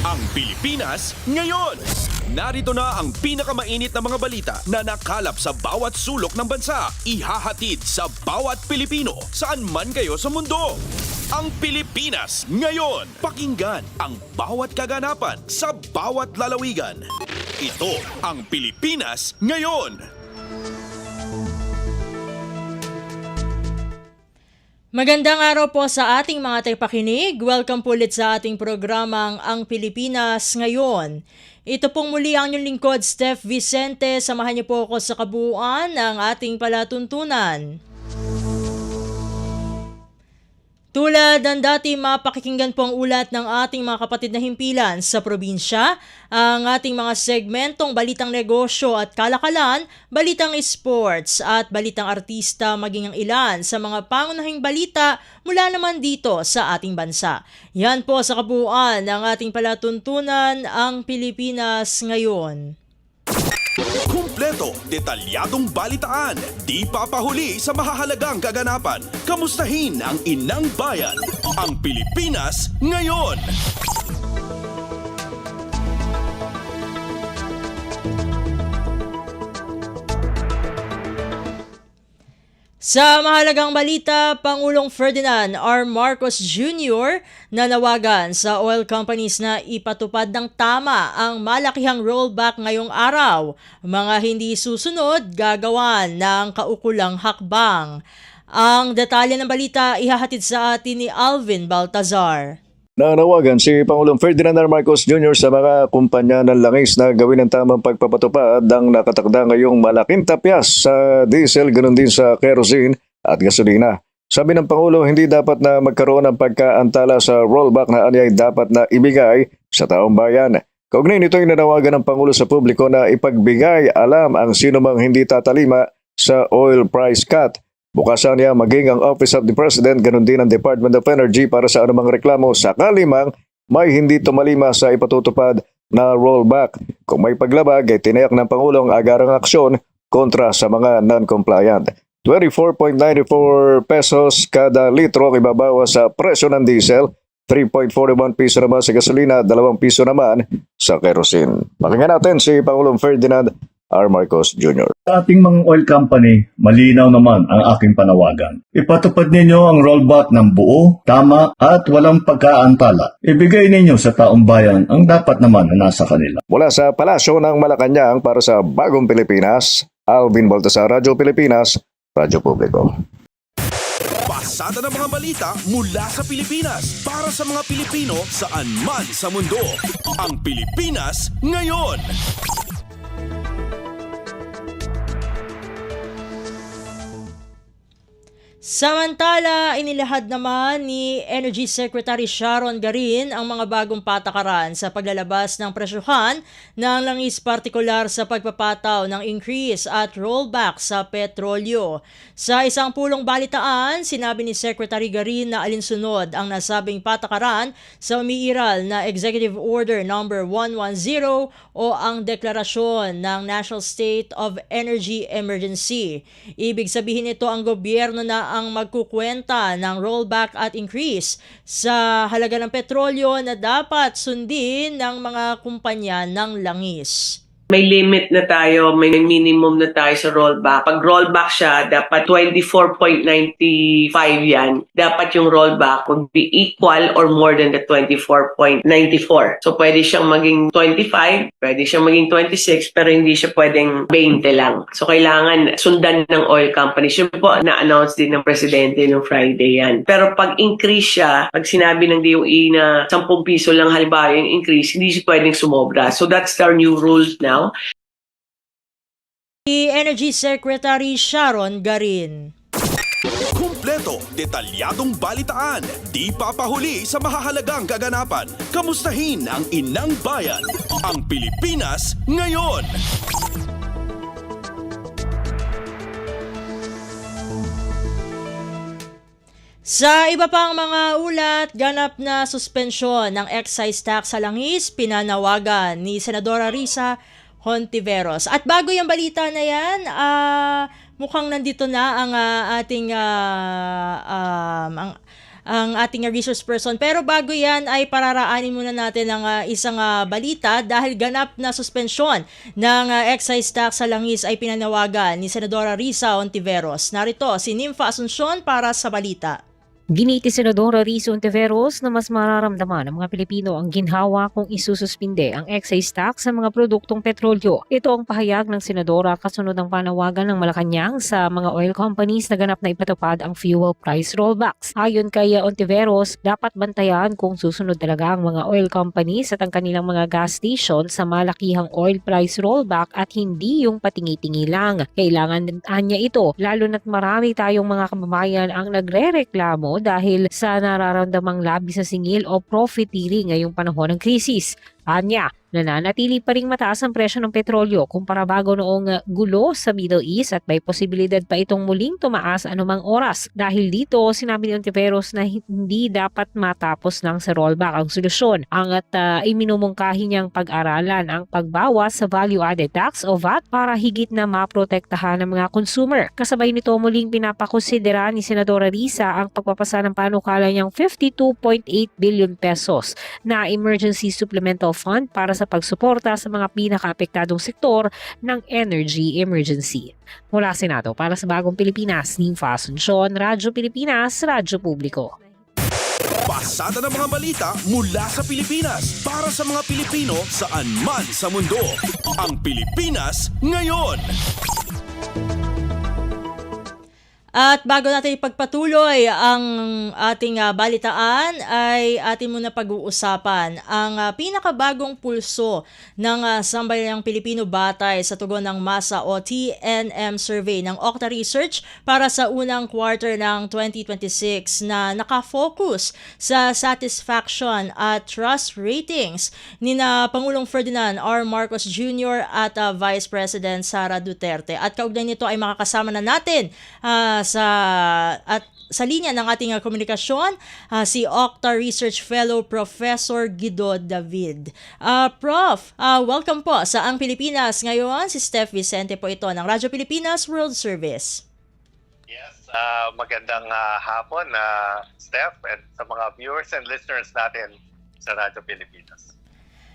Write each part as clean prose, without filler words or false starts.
Ang Pilipinas ngayon. Narito na ang pinakamainit na mga balita na nakalap sa bawat sulok ng bansa. Ihahatid sa bawat Pilipino saan man kayo sa mundo. Ang Pilipinas ngayon. Pakinggan ang bawat kaganapan sa bawat lalawigan. Ito ang Pilipinas ngayon. Magandang araw po sa ating mga tagapakinig. Welcome po ulit sa ating programang Ang Pilipinas Ngayon. Ito pong muli ang inyong lingkod, Steph Vicente. Samahan niyo po ako sa kabuuan ng ating palatuntunan. Tulad ng dati, mapakikinggan po ang ulat ng ating mga kapatid na himpilan sa probinsya, ang ating mga segmentong balitang negosyo at kalakalan, balitang sports at balitang artista, maging ang ilan sa mga pangunahing balita mula naman dito sa ating bansa. Yan po sa kabuuan ng ating palatuntunan, Ang Pilipinas Ngayon. Kumpleto, detalyadong balitaan, di papahuli sa mahahalagang kaganapan. Kamustahin ang inang bayan, ang Pilipinas ngayon. Sa mahalagang balita, Pangulong Ferdinand R. Marcos Jr. nanawagan sa oil companies na ipatupad ng tama ang malakihang rollback ngayong araw. Mga hindi susunod, gagawan ng kaukulang hakbang. Ang detalye ng balita ihahatid sa atin ni Alvin Baltazar. Nanawagan si Pangulong Ferdinand R. Marcos Jr. sa mga kumpanya ng langis na gawin ang tamang pagpapatupad ng nakatakda ngayong malaking tapyas sa diesel, ganoon din sa kerosene at gasolina. Sabi ng Pangulo, hindi dapat na magkaroon ng pagkaantala sa rollback na anyay dapat na ibigay sa taong bayan. Kaugnay nito ay nanawagan ng Pangulo sa publiko na ipagbigay alam ang sinumang hindi tatalima sa oil price cut. Bukasan niya maging ang Office of the President, ganun din ang Department of Energy para sa anumang reklamo sakali mang may hindi tumalima sa ipatutupad na rollback. Kung may paglabag, ay tinayak ng Pangulong agarang aksyon kontra sa mga non-compliant. 24.94 pesos kada litro ang ibabawas sa presyo ng diesel, 3.41 piso naman sa gasolina, 2 piso naman sa kerosene. Pakinggan natin si Pangulong Ferdinand R. Marcos Jr. Sa ating mga oil company, malinaw naman ang aking panawagan. Ipatupad ninyo ang rollback ng buo, tama at walang pagkaantala. Ibigay ninyo sa taong bayan ang dapat naman na nasa kanila. Mula sa Palasyo ng Malacanang para sa Bagong Pilipinas, Alvin Baltazar, Radyo Pilipinas, Radyo Publiko. Pasada ng mga balita mula sa Pilipinas para sa mga Pilipino saan man sa mundo. Ang Pilipinas ngayon. Samantala, inilahad naman ni Energy Secretary Sharon Garin ang mga bagong patakaran sa paglalabas ng presyuhan ng langis, partikular sa pagpapataw ng increase at rollback sa petrolyo. Sa isang pulong balitaan, sinabi ni Secretary Garin na alinsunod ang nasabing patakaran sa umiiral na Executive Order No. 110 o ang deklarasyon ng National State of Energy Emergency. Ibig sabihin nito ang gobyerno na ang magkukwenta ng rollback at increase sa halaga ng petrolyo na dapat sundin ng mga kumpanya ng langis. May limit na tayo, may minimum na tayo sa rollback. Pag rollback siya, dapat 24.95 yan. Dapat yung rollback would be equal or more than the 24.94. So pwede siyang maging 25, pwede siyang maging 26, pero hindi siya pwedeng 20 lang. So kailangan sundan ng oil companies. Yun po, na-announce din ng Presidente noong Friday yan. Pero pag increase siya, pag sinabi ng DOE na 10 piso lang halimbawa yung increase, hindi siya pwedeng sumobra. So that's our new rules now. Si Energy Secretary Sharon Garin. Kumpleto, detalyadong balitaan, di papahuli sa mahahalagang kaganapan. Kamustahin ang inang bayan, ang Pilipinas ngayon. Sa iba pang mga ulat, ganap na suspensyon ng excise tax sa langis, pinanawagan ni Senadora Risa Hontiveros. At bago yung balita na yan, mukhang nandito na ang ating ang ating resource person. Pero bago yan ay pararaanin muna natin ang isang balita dahil ganap na suspensyon ng excise tax sa langis ay pinanawagan ni Senadora Risa Hontiveros. Narito si Nympha Asuncion para sa balita. Giniti Senadora Risa Hontiveros na mas mararamdaman ng mga Pilipino ang ginhawa kung isususpinde ang excise tax sa mga produktong petrolyo. Ito ang pahayag ng Senadora kasunod ng panawagan ng Malacanang sa mga oil companies na ganap na ipatupad ang fuel price rollbacks. Ayon kay Hontiveros, dapat bantayan kung susunod talaga ang mga oil companies at ang kanilang mga gas station sa malakihang oil price rollback at hindi yung patingi-tingi lang. Kailangan niya ito, lalo na't marami tayong mga kababayan ang nagre-reklamo dahil sa nararamdamang labis na singil o profiteering ngayong panahon ng krisis. Anya, nananatili pa ring mataas ang presyo ng petrolyo kumpara bago noong gulo sa Middle East at may posibilidad pa itong muling tumaas anumang oras. Dahil dito, sinabi ni Hontiveros na hindi dapat matapos lang sa rollback ang solusyon. Angat iminumungkahi niyang pag-aralan ang pagbawas sa value-added tax o VAT para higit na maprotektahan ng mga consumer. Kasabay nito muling pinapakonsidera ni Senadora Risa ang pagpapasa ng panukala niyang 52.8 billion pesos na emergency supplemental fund para sa pagsuporta sa mga pinakaapektadong sektor ng energy emergency. Mula Senado para sa Bagong Pilipinas, Nympha Asuncion, Radyo Pilipinas, Radyo Publiko. Pasada ng mga balita mula sa Pilipinas para sa mga Pilipino saan man sa mundo. Ang Pilipinas ngayon. At bago natin ipagpatuloy ang ating balitaan ay atin muna pag-uusapan ang pinakabagong pulso ng sambayang Pilipino batay sa tugon ng masa o TNM survey ng Octa Research para sa unang quarter ng 2026 na nakafocus sa satisfaction at trust ratings ni na Pangulong Ferdinand R. Marcos Jr. at Vice President Sara Duterte. At kaugnay nito ay makakasama na natin sa linya ng ating komunikasyon si Octa Research Fellow Professor Guido David. Prof, welcome po sa Ang Pilipinas ngayon. Si Steph Vicente po ito ng Radyo Pilipinas World Service. Yes, magandang hapon, Steph, at sa mga viewers and listeners natin sa Radyo Pilipinas.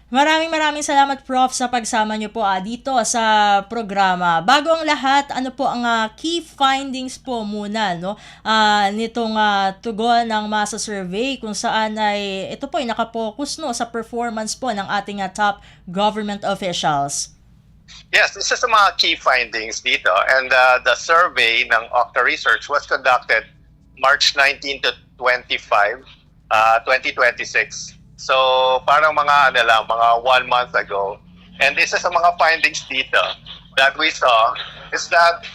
Maraming salamat, Prof, sa pagsama niyo po dito sa programa. Bago ang lahat, ano po ang key findings po muna nitong tugon ng masa survey kung saan ay ito po ay nakapokus sa performance po ng ating top government officials. Yes, isa sa mga key findings dito, and the survey ng Octa Research was conducted March 19 to 25, 2026. So, parang mga 1 month ago. And isa sa mga findings dito that we saw is that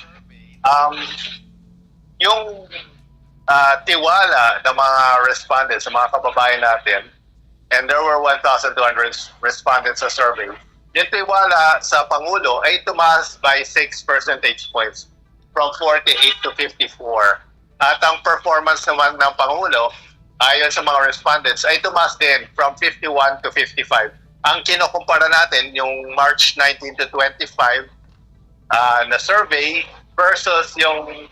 yung tiwala ng mga respondents, sa mga kababayan natin, and there were 1,200 respondents sa survey, yung tiwala sa Pangulo ay tumaas by 6 percentage points from 48 to 54. At ang performance naman ng Pangulo, ayon sa mga respondents, ay tumaas din from 51 to 55. Ang kinukumpara natin, yung March 19 to 25 na survey versus yung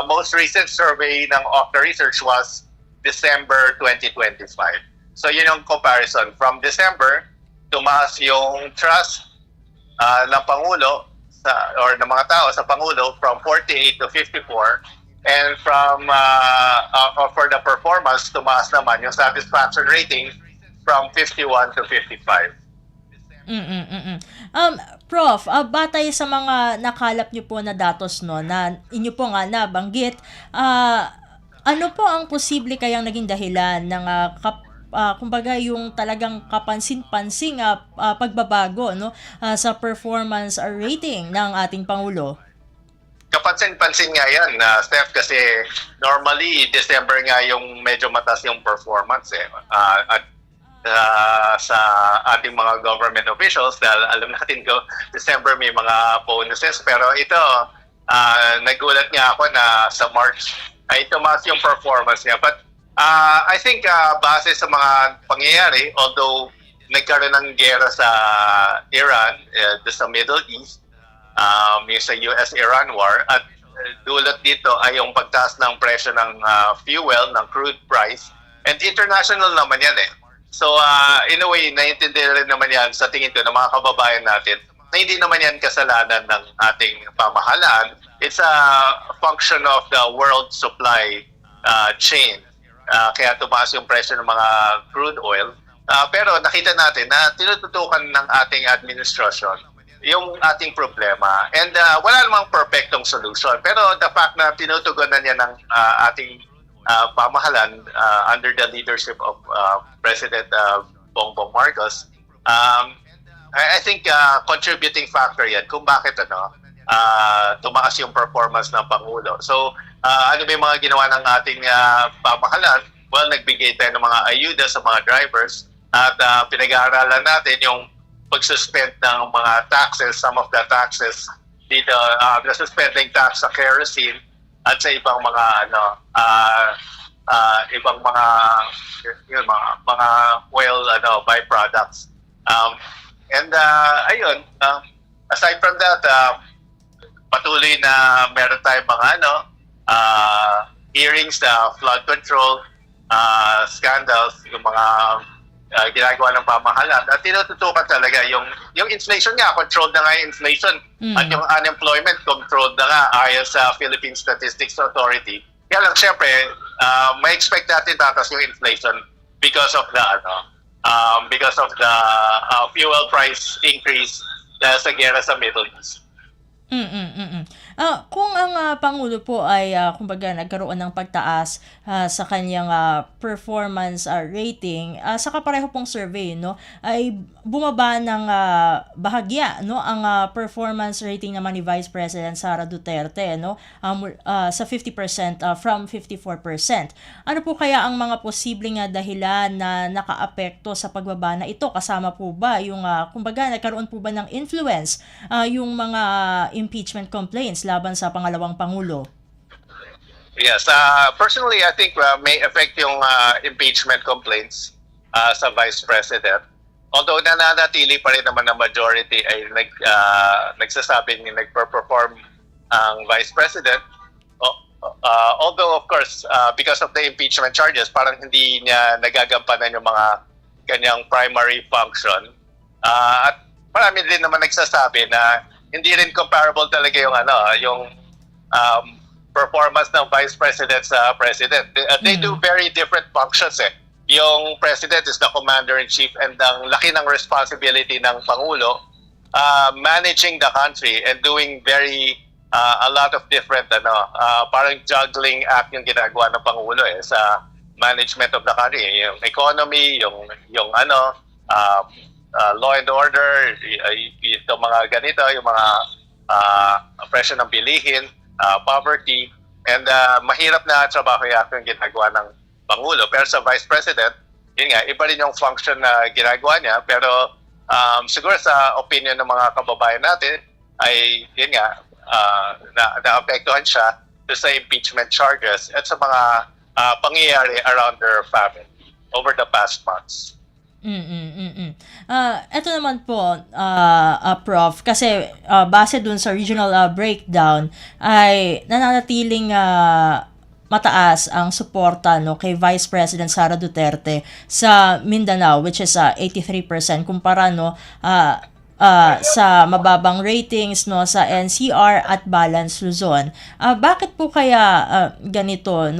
most recent survey ng Octa Research was December 2025. So yun yung comparison. From December, tumaas yung trust ng Pangulo or ng mga tao sa Pangulo from 48 to 54. And from for the performance, tumaas naman yung satisfaction rating from 51 to 55. Prof, batay sa mga nakalap niyo po na datos na inyo po nga nabanggit, ano po ang posible kayang naging dahilan ng kumbaga yung talagang kapansin-pansing pagbabago sa performance rating ng ating Pangulo? Kapansin-pansin nga yan, Steph, kasi normally December nga yung medyo mataas yung performance at sa ating mga government officials dahil alam natin ko December may mga bonuses, pero ito nagulat nga ako na sa March ay tumaas yung performance niya. But I think base sa mga pangyayari, although nagkaroon ng gera sa Iran, sa Middle East, yung sa US-Iran war, at dulot dito ay yung pagtaas ng presyo ng fuel, ng crude price. And international naman yan eh. So in a way, naiintindihan rin naman yan sa tingin ko ng mga kababayan natin na hindi naman yan kasalanan ng ating pamahalaan. It's a function of the world supply chain. Kaya tumaas yung presyo ng mga crude oil. Pero nakita natin na tinututukan ng ating administrasyon yung ating problema. And wala namang perfectong solution. Pero the fact na tinutugunan niya ng ating pamahalan under the leadership of President Bongbong Marcos, I think contributing factor yan kung bakit tumaas yung performance ng Pangulo. So, ano ba yung mga ginawa ng ating pamahalan? Well, nagbigay tayo ng mga ayuda sa mga drivers at pinag-aaralan natin yung pag-suspend ng mga taxes, some of the taxes dito, na-suspending tax sa kerosene at sa ibang mga ibang mga oil byproducts. Ayun, aside from that, patuloy na meron tayong mga hearings na flood control scandals, yung mga ginagawa ng pamahalaan at tinututukan talaga yung inflation nga, controlled na nga yung inflation at yung unemployment controlled na nga ayon sa Philippine Statistics Authority. Kaya lang syempre, may expect natin tatas yung inflation because of the fuel price increase dahil sa gera sa Middle East. Kung ang Pangulo po ay kumbaga nagkaroon ng pagtaas sa kanyang performance rating, sa kapareho pong survey ay bumaba ng bahagya ang performance rating naman ni Vice President Sara Duterte sa 50% from 54%. Ano po kaya ang mga posibleng dahilan na nakaapekto sa pagbaba na ito? Kasama po ba yung kumbaga nagkaroon po ba ng influence yung mga impeachment complaints laban sa pangalawang Pangulo? Yes, personally I think may affect yung impeachment complaints sa Vice President. Although nananatili pa rin naman ang majority ay nagsasabing nagper-perform ang Vice President. Although of course, because of the impeachment charges, parang hindi niya nagagampanan yung mga kanyang primary function. At marami din naman nagsasabi na hindi rin comparable talaga yung performance ng Vice President sa President. They do very different functions eh. Yung President is the Commander-in-Chief and ang laki ng responsibility ng Pangulo managing the country and doing a lot of different parang juggling act yung ginagawa ng Pangulo sa management of the country. Yung economy, yung law and order, ito mga ganito, yung mga presyo ng bilihin, poverty, and mahirap na trabaho yung ginagawa ng Pangulo. Pero sa Vice President, yun nga, iba rin yung function na ginagawa niya. Pero siguro sa opinion ng mga kababayan natin, ay yun nga, naapektuhan siya sa impeachment charges at sa mga pangyayari around their family over the past months. Ito naman po, Prof, kasi base dun sa regional breakdown ay nananatiling mataas ang suporta kay Vice President Sara Duterte sa Mindanao, which is 83% kumpara sa mababang ratings sa NCR at Balance Luzon. Bakit po kaya ganito?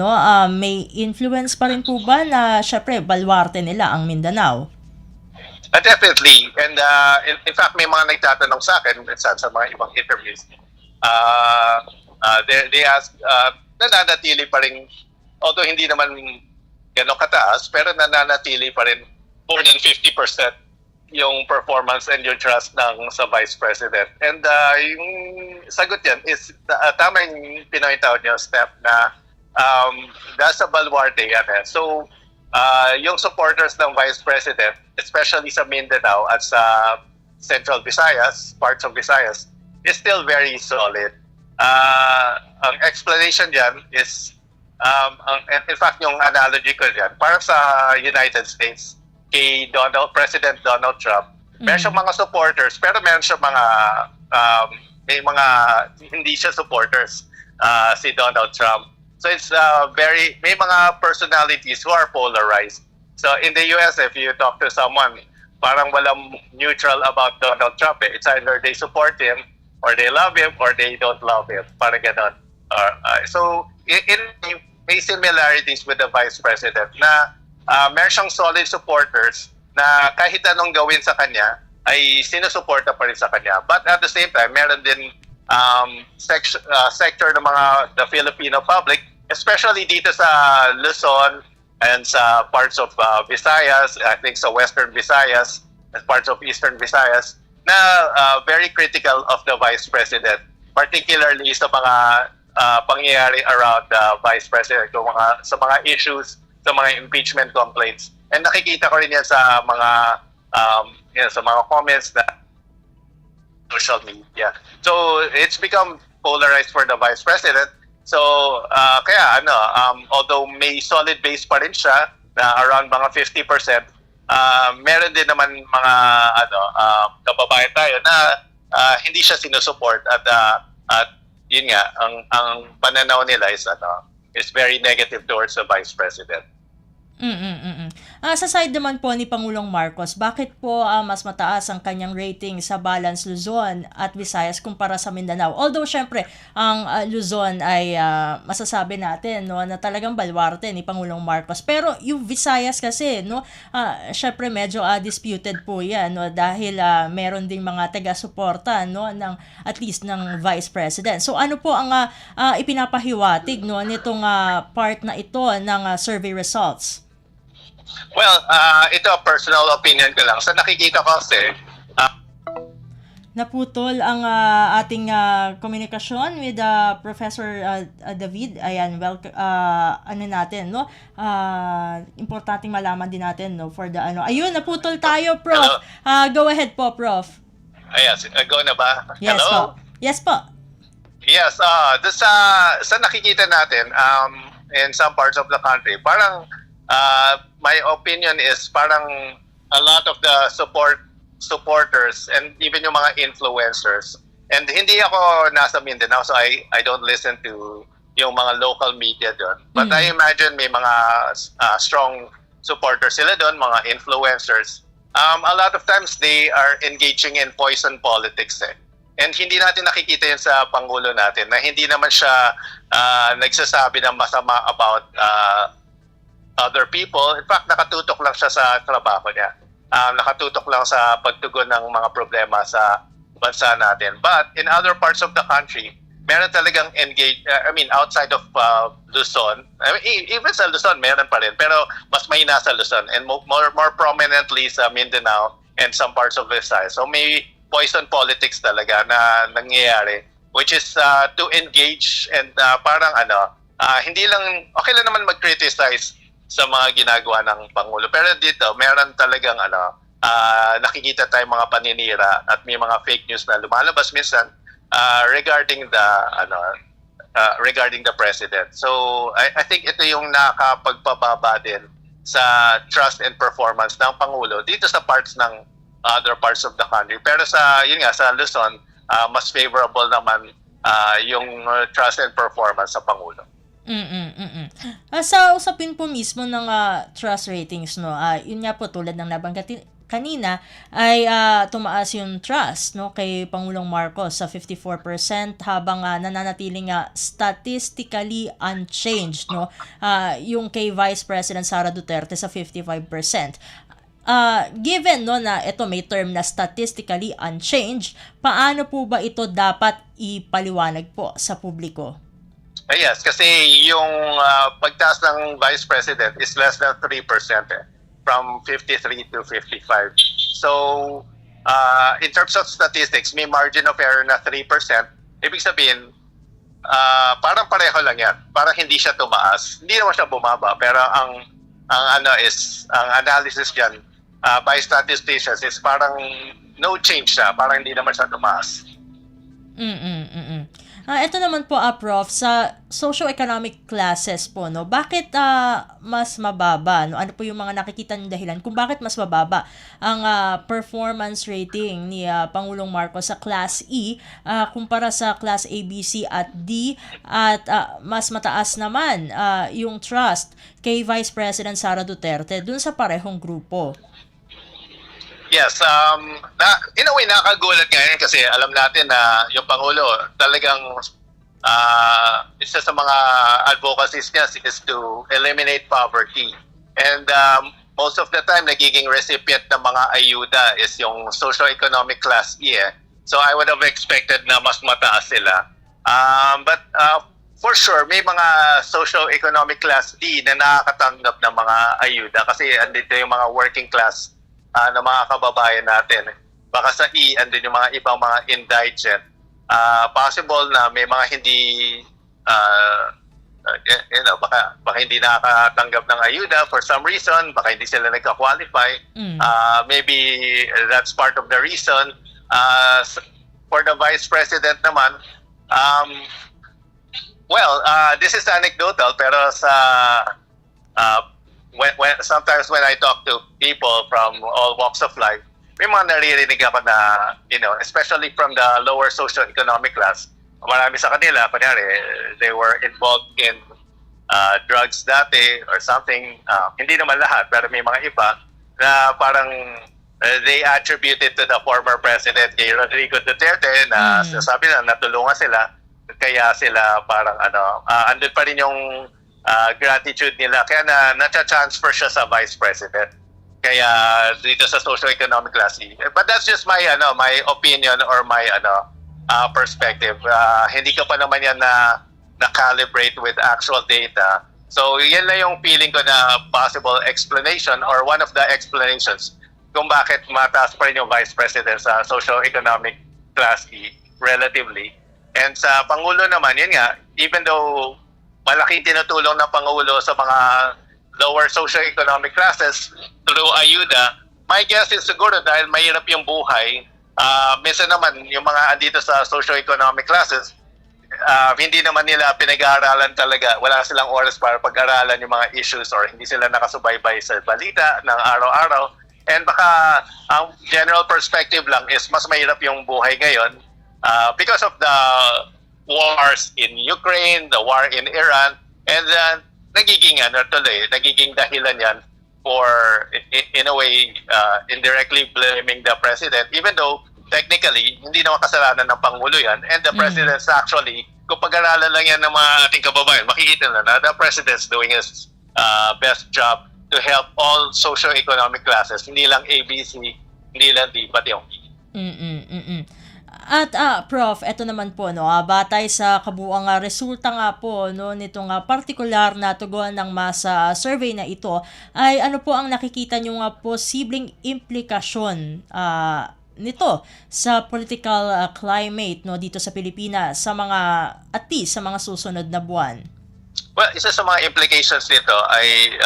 May influence pa rin po ba na syempre baluarte nila ang Mindanao? Definitely. And in fact, may mga nagtatanong sa akin sa mga ibang interviews. They ask, nananatili pa rin, although hindi naman gano'ng kataas, pero nananatili pa rin more than 50% yung performance and yung trust sa Vice President. And yung sagot yan is, tama yung pinoint out niyo, Steph, na nasa baluarte yan. So, yung supporters ng Vice President, especially sa Mindanao at sa Central Visayas, parts of Visayas, is still very solid. Ang explanation dyan is, in fact, yung analogy ko dyan, parang sa United States, kay President Donald Trump, meron siyang mga supporters, pero meron siyang may mga hindi siya supporters. si Donald Trump. So it's may mga personalities who are polarized. So in the US, if you talk to someone, parang walang neutral about Donald Trump. It's either they support him, or they love him, or they don't love him. Parang ganon. So may similarities with the Vice President na meron siyang solid supporters na kahit anong gawin sa kanya ay sinusuporta pa rin sa kanya. But at the same time, meron din sector ng the Filipino public, especially dito sa Luzon and sa parts of Visayas, I think sa Western Visayas and parts of Eastern Visayas, na very critical of the Vice President, particularly sa mga pangyayari around the Vice President, sa mga issues, sa mga impeachment complaints. And nakikita ko rin yan sa mga sa mga comments na social media. So it's become polarized for the Vice President. So kaya although may solid base pa rin siya na around mga 50%, meron din naman mga kababayan tayo na hindi siya sinusupport at yun nga ang pananaw nila is very negative towards the Vice President. Sa side naman po ni Pangulong Marcos, bakit po mas mataas ang kanyang rating sa Balance Luzon at Visayas kumpara sa Mindanao? Although syempre ang Luzon ay masasabi natin na talagang baluarte ni Pangulong Marcos. Pero yung Visayas kasi syempre medyo disputed po 'yan dahil meron ding mga taga-suporta ng at least ng Vice President. So ano po ang ipinapahiwatig nitong part na ito ng survey results? Well, ito personal opinion ko lang. Sa nakikita ko kasi, naputol ang ating komunikasyon with Professor David. Ayan, importanteng malaman din natin for the Ayun, naputol tayo, Prof. Go ahead po, Prof. Yes, go na ba? Yes Hello? po. Yes po. Yes, sa nakikita natin in some parts of the country, parang my opinion is parang a lot of the supporters and even yung mga influencers, and hindi ako nasa Mindanao, so I don't listen to yung mga local media doon, but I imagine may mga strong supporters sila doon, mga influencers. A lot of times they are engaging in poison politics and hindi natin nakikita yun sa Pangulo natin, na hindi naman siya nagsasabi ng masama about other people. In fact, nakatutok lang siya sa trabaho niya. Nakatutok lang sa pagtugon ng mga problema sa bansa natin. But in other parts of the country, meron talagang outside of Luzon, even sa Luzon, meron pa rin. Pero mas mahina sa Luzon and more prominently sa Mindanao and some parts of Visayas. So may poison politics talaga na nangyayari, which is to engage and parang hindi lang, okay lang naman mag-criticize sa mga ginagawa ng Pangulo. Pero dito, meron talagang nakikita tayong mga paninira at may mga fake news na lumalabas minsan regarding the president. So I think ito yung nakapagpababa din sa trust and performance ng Pangulo dito sa other parts of the country. Pero sa Luzon, mas favorable naman yung trust and performance sa Pangulo. Sa usapin po mismo ng trust ratings, yun nga po tulad ng nabanggit kanina ay tumaas yung trust kay Pangulong Marcos sa 54% habang nananatiling statistically unchanged yung kay Vice President Sara Duterte sa 55%. Given na ito may term na statistically unchanged, paano po ba ito dapat ipaliwanag po sa publiko? Yes, kasi yung pagtaas ng Vice President is less than 3%, from 53 to 55. So, in terms of statistics, may margin of error na 3%. Ibig sabihin, parang pareho lang yan. Parang hindi siya tumaas. Hindi naman siya bumaba, pero ang analysis dyan by statisticians is parang no change siya. Parang hindi naman siya tumaas. Ito naman po, Prof, sa socio-economic classes po, no, bakit mas mababa? No? Ano po yung mga nakikita ng dahilan kung bakit mas mababa ang performance rating ni Pangulong Marcos sa Class E kumpara sa Class A, B, C at D, at mas mataas naman yung trust kay Vice President Sara Duterte dun sa parehong grupo? Yes, in a way nakakagulat ngayon kasi alam natin na yung Pangulo talagang isa sa mga advocacies niya is to eliminate poverty. And most of the time, nagiging recipient ng mga ayuda is yung socio-economic class E. So I would have expected na mas mataas sila. But for sure, may mga socio-economic class D na nakakatanggap ng mga ayuda kasi andito yung mga working class ng mga kababayan natin. Baka sa E, andun yung mga ibang mga indigent. Possible na may mga hindi, baka hindi nakakatanggap ng ayuda for some reason, baka hindi sila nagka-qualify. Maybe that's part of the reason. For the Vice President naman, this is anecdotal, pero sa sometimes when I talk to people from all walks of life, may mga naririnig ako na, especially from the lower socio-economic class, marami sa kanila, kunyari, they were involved in drugs dati or something. Hindi naman lahat, pero may mga iba na parang they attributed to the former president, kay Rodrigo Duterte, na sabi na natulungan sila, kaya sila parang andun pa rin yung gratitude nila, kaya na-transfer siya sa Vice President, kaya dito sa socio-economic class. But that's just my my opinion or my perspective. Hindi ka pa naman yan na calibrate with actual data. So yan lang yung feeling ko na possible explanation or one of the explanations kung bakit mataas pa rin yung Vice President sa socio-economic class E relatively. And sa Pangulo naman, yun nga, even though malaking tinutulong ng Pangulo sa mga lower socio-economic classes through ayuda, my guess is siguro dahil mahirap yung buhay, minsan naman yung mga andito sa socio-economic classes, hindi naman nila pinag-aaralan talaga. Wala silang oras para pag-aralan yung mga issues or hindi sila nakasubaybay sa balita ng araw-araw. And baka ang general perspective lang is mas mahirap yung buhay ngayon because of the wars in Ukraine, the war in Iran, and nagiging dahilan yan for, in a way, indirectly blaming the president, even though technically, hindi naman kasalanan ng Pangulo yan, and the president's actually, kung pag-aralan lang yan ng mga ating kababayan, makikita na the president's doing his best job to help all socio-economic classes, hindi lang ABC, hindi lang D, pati yung E. At Prof, eto naman po, no, batay sa kabuuang resulta nga po, no, nitong partikular na tugon ng masa survey na ito, ay ano po ang nakikita nyo posibleng implikasyon nito sa political climate, no, dito sa Pilipinas sa mga, at least sa mga susunod na buwan? Well, isa sa mga implications nito ay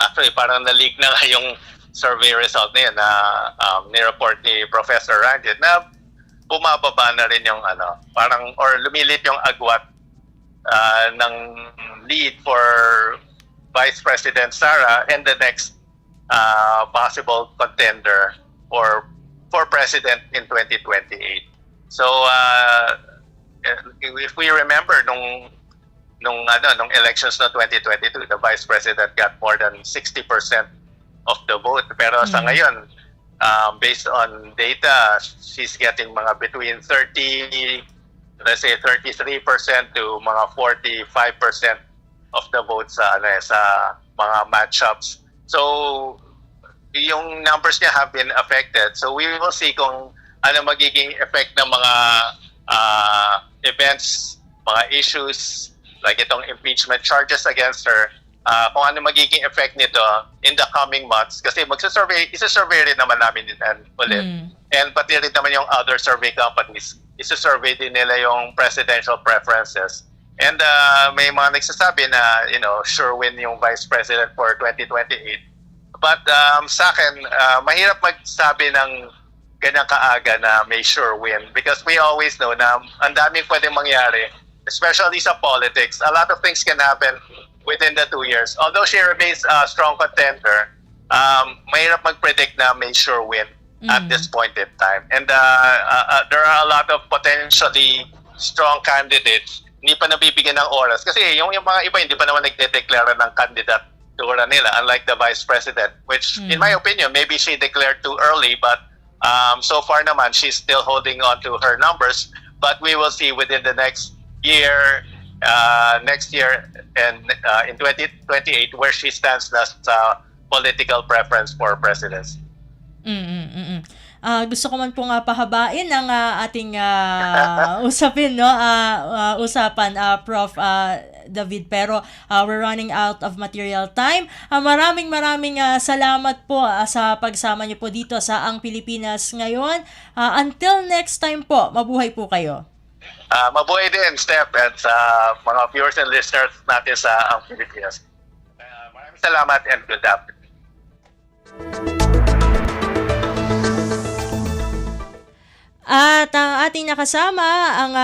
actually parang na-leak na yung survey result na yan na ni-report ni Professor Ranjit na bumababa na rin yung parang or lumilit yung agwat ng lead for Vice President Sara and the next possible contender or for president in 2028. So if we remember nung elections no 2022, the Vice President got more than 60% of the vote. Pero sa ngayon, based on data, she's getting mga between 33% to mga 45% of the votes sa mga matchups. So yung numbers niya have been affected. So we will see kung ano magiging effect ng mga events, mga issues like itong impeachment charges against her. Kung ano magiging effect nito in the coming months. Kasi isa-survey rin naman namin din ulit. And pati rin naman yung other survey companies, isa-survey din nila yung presidential preferences. And may mga nagsasabi na, sure win yung Vice President for 2028. But sa akin, mahirap magsabi ng ganyan kaaga na may sure win. Because we always know na ang daming pwedeng mangyari, especially sa politics. A lot of things can happen within the 2 years. Although she remains a strong contender, mahirap mag-predict na may sure win at this point in time. And there are a lot of potentially strong candidates hindi pa nabibigyan ng oras. Kasi yung mga iba hindi pa naman nagde-declare ng kandidatura nila, unlike the Vice President, which in my opinion, maybe she declared too early, but so far naman, she's still holding on to her numbers. But we will see within the next year, and in 2028, where she stands na sa political preference for presidency. Gusto ko man pong pahabain ang ating usapin, no? Usapan, Prof. David, pero we're running out of material time. Maraming salamat po sa pagsama niyo po dito sa Ang Pilipinas Ngayon. Until next time po, mabuhay po kayo. Mabuhay din, Steph, at sa mga viewers and listeners natin sa Ang Pilipinas. Maraming salamat and good afternoon. At ang ating nakasama, ang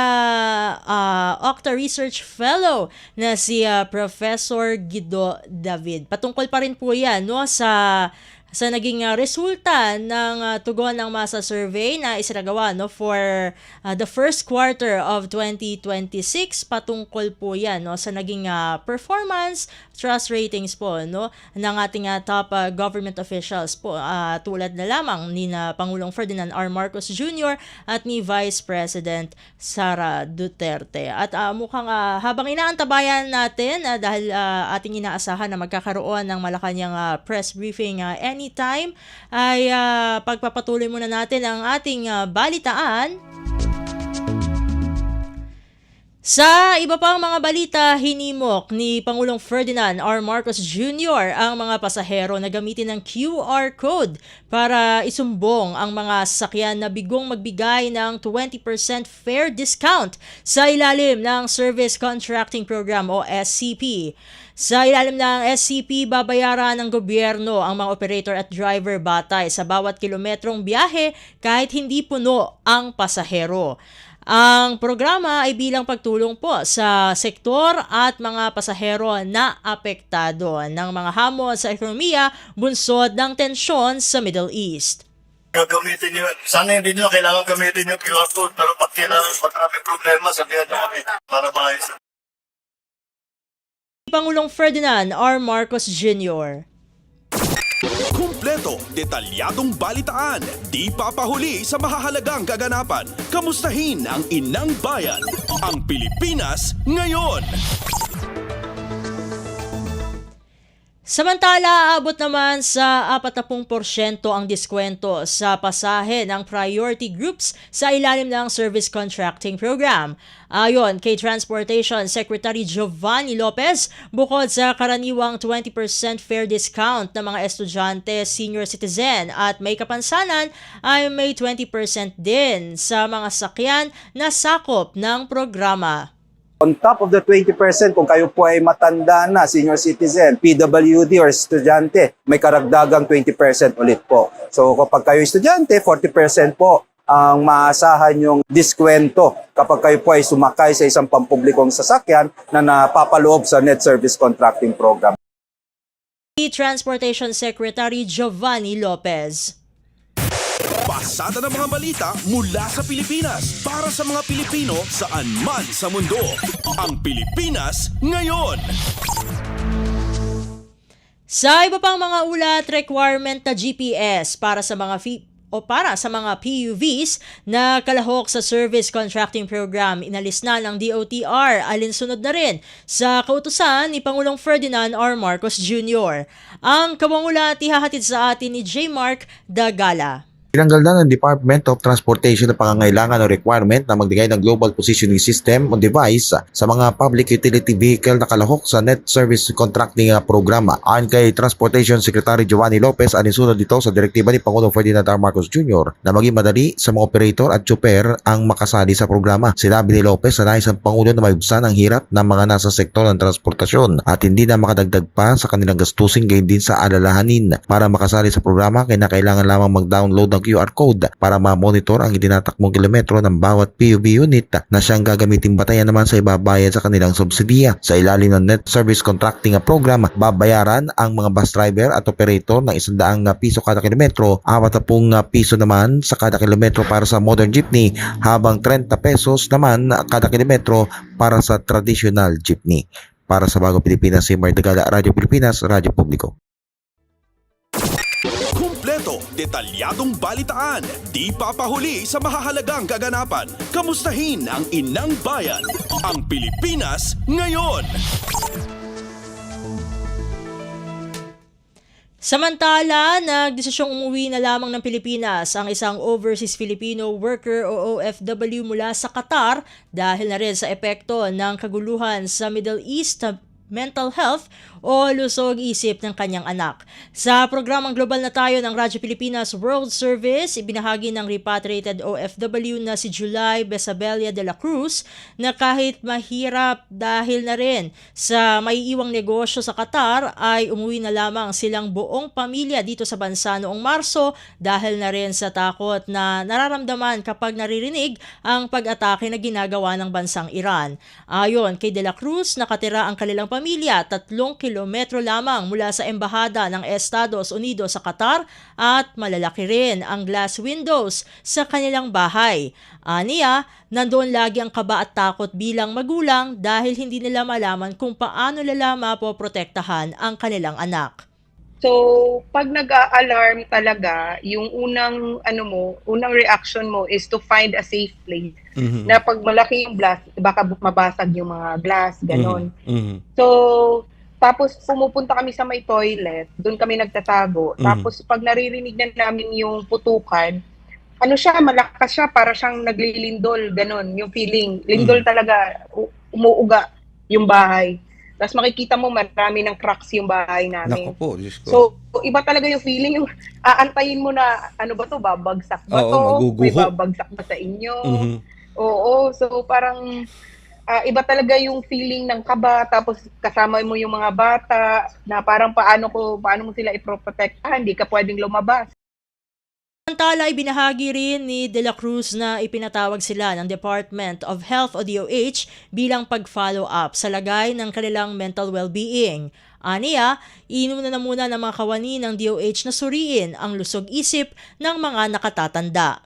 Octa Research Fellow na si Professor Guido David. Patungkol pa rin po yan, no, sa naging resulta ng tugon ng masa survey na isinagawa, no, for the first quarter of 2026. Patungkol po yan, no, sa naging performance, trust ratings po, no, ng ating top government officials po, tulad na lamang ni Pangulong Ferdinand R. Marcos Jr. at ni Vice President Sara Duterte. At mukhang habang inaantabayan natin, dahil ating inaasahan na magkakaroon ng Malacanang press briefing anytime, ay pagpapatuloy muna natin ang ating balitaan. Sa iba pang mga balita, hinimok ni Pangulong Ferdinand R. Marcos Jr. ang mga pasahero na gamitin ng QR code para isumbong ang mga sasakyan na bigong magbigay ng 20% fare discount sa ilalim ng Service Contracting Program o SCP. Sa ilalim ng SCP, babayaran ng gobyerno ang mga operator at driver batay sa bawat kilometrong biyahe kahit hindi puno ang pasahero. Ang programa ay bilang pagtulong po sa sektor at mga pasahero na apektado ng mga hamon sa ekonomiya bunsod ng tensyon sa Middle East. Gagamitin nyo, sana hindi nyo kailangan gamitin yung QR code, pero pag may problema, sabihan nyo kami para maayos. Pangulong Ferdinand R. Marcos Jr. Kumpleto, detalyadong balitaan, di papahuli sa mahahalagang kaganapan. Kamustahin ang inang bayan, ang Pilipinas Ngayon. Samantala, aabot naman sa 40% ang diskwento sa pasahe ng priority groups sa ilalim ng Service Contracting Program. Ayon kay Transportation Secretary Giovanni Lopez, bukod sa karaniwang 20% fare discount ng mga estudyante, senior citizen at may kapansanan, ay may 20% din sa mga sakyan na sakop ng programa. On top of the 20%, kung kayo po ay matanda na, senior citizen, PWD or estudyante, may karagdagang 20% ulit po. So kapag kayo estudyante, 40% po ang maasahan yung diskwento kapag kayo po ay sumakay sa isang pampublikong sasakyan na napapaloob sa Net Service Contracting Program. Transportation Secretary Giovanni Lopez. Pasada ng mga balita mula sa Pilipinas para sa mga Pilipino saan man sa mundo. Ang Pilipinas Ngayon. Sa iba pang mga ulat, requirement na GPS para sa mga PUVs na kalahok sa Service Contracting Program, inalis na ng DOTR, alinsunod na rin sa kautusan ni Pangulong Ferdinand R. Marcos Jr. Ang kawangulat ihahatid sa atin ni J. Mark Dagala. Tinanggal na ng Department of Transportation ang pangangailangan o requirement na magbigay ng Global Positioning System o device sa mga public utility vehicle na kalahok sa Net Service Contracting Programa. Ayon kay Transportation Secretary Giovanni Lopez, alinsunod dito sa direktiba ni Pangulong Ferdinand R. Marcos Jr. na maging madali sa mga operator at tsuper ang makasali sa programa. Sinabi ni Lopez na nais ang Pangulo na maibsan ang hirap ng mga nasa sektor ng transportasyon at hindi na makadagdag pa sa kanilang gastusin, gayon din sa alalahanin. Para makasali sa programa, kailangan lamang mag-download ng QR code para ma-monitor ang itinatakbong kilometro ng bawat PUB unit na siyang gagamitin batayan naman sa ibabayad sa kanilang subsidiya. Sa ilalim ng Net Service Contracting Program, babayaran ang mga bus driver at operator ng 100 piso kada kilometro, 40 piso naman sa kada kilometro para sa modern jeepney, habang 30 pesos naman kada kilometro para sa traditional jeepney. Para sa Bagong Pilipinas, si Mardagala, Radyo Pilipinas, Radyo Publiko. Kumpleto, detalyadong balitaan, di papahuli sa mahahalagang kaganapan. Kamustahin ang inang bayan, ang Pilipinas ngayon. Samantala, nagdesisyong umuwi na lamang ng Pilipinas ang isang overseas Filipino worker o OFW mula sa Qatar dahil na rin sa epekto ng kaguluhan sa Middle East mental health o lusog isip ng kanyang anak. Sa programang Global na Tayo ng Radyo Pilipinas World Service, ibinahagi ng repatriated OFW na si July Besabella de la Cruz na kahit mahirap dahil na rin sa maiiwang negosyo sa Qatar ay umuwi na lamang silang buong pamilya dito sa bansa noong Marso dahil na rin sa takot na nararamdaman kapag naririnig ang pag-atake na ginagawa ng bansang Iran. Ayon kay de la Cruz, nakatira ang kanilang pamilya 3 kilometro lamang mula sa embahada ng Estados Unidos sa Qatar at malalaki rin ang glass windows sa kanilang bahay. Aniya, nandoon lagi ang kaba at takot bilang magulang dahil hindi nila malaman kung paano nila mapoprotektahan ang kanilang anak. So, pag nag-a-alarm talaga, yung unang reaction mo is to find a safe place. Na pag malaki yung blast, baka mabasag yung mga glass, ganon. So, tapos pumupunta kami sa may toilet, doon kami nagtatago. Tapos pag naririnig na namin yung putukan, malakas siya, para siyang naglilindol, ganon, yung feeling. Lindol talaga, umuuga yung bahay. Tapos makikita mo marami ng cracks yung bahay namin. Naku po, Diyos ko. So, iba talaga yung feeling, yung aantayin mo na, babagsak ba to? Maguguho. May babagsak ba sa inyo? Oo, so parang iba talaga yung feeling ng kaba, tapos kasama mo yung mga bata, na parang paano mo sila iproprotektahan, hindi ka pwedeng lumabas. Samantala, ibinahagi rin ni De La Cruz na ipinatawag sila ng Department of Health o DOH bilang pag-follow up sa lagay ng kanilang mental well-being. Aniya, inuna na muna ng mga kawani ng DOH na suriin ang lusog isip ng mga nakatatanda.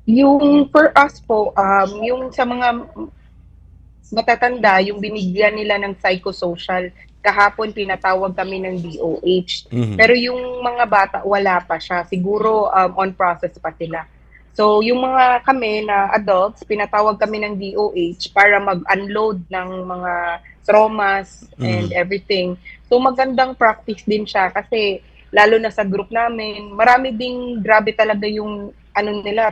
Yung for us po, yung sa mga matatanda, yung binigyan nila ng psychosocial, kahapon pinatawag kami ng DOH. Pero yung mga bata, wala pa siya. Siguro on process pa sila. So yung mga kami na adults, pinatawag kami ng DOH para mag-unload ng mga traumas and everything. So magandang practice din siya kasi lalo na sa group namin, marami ding grabe talaga yung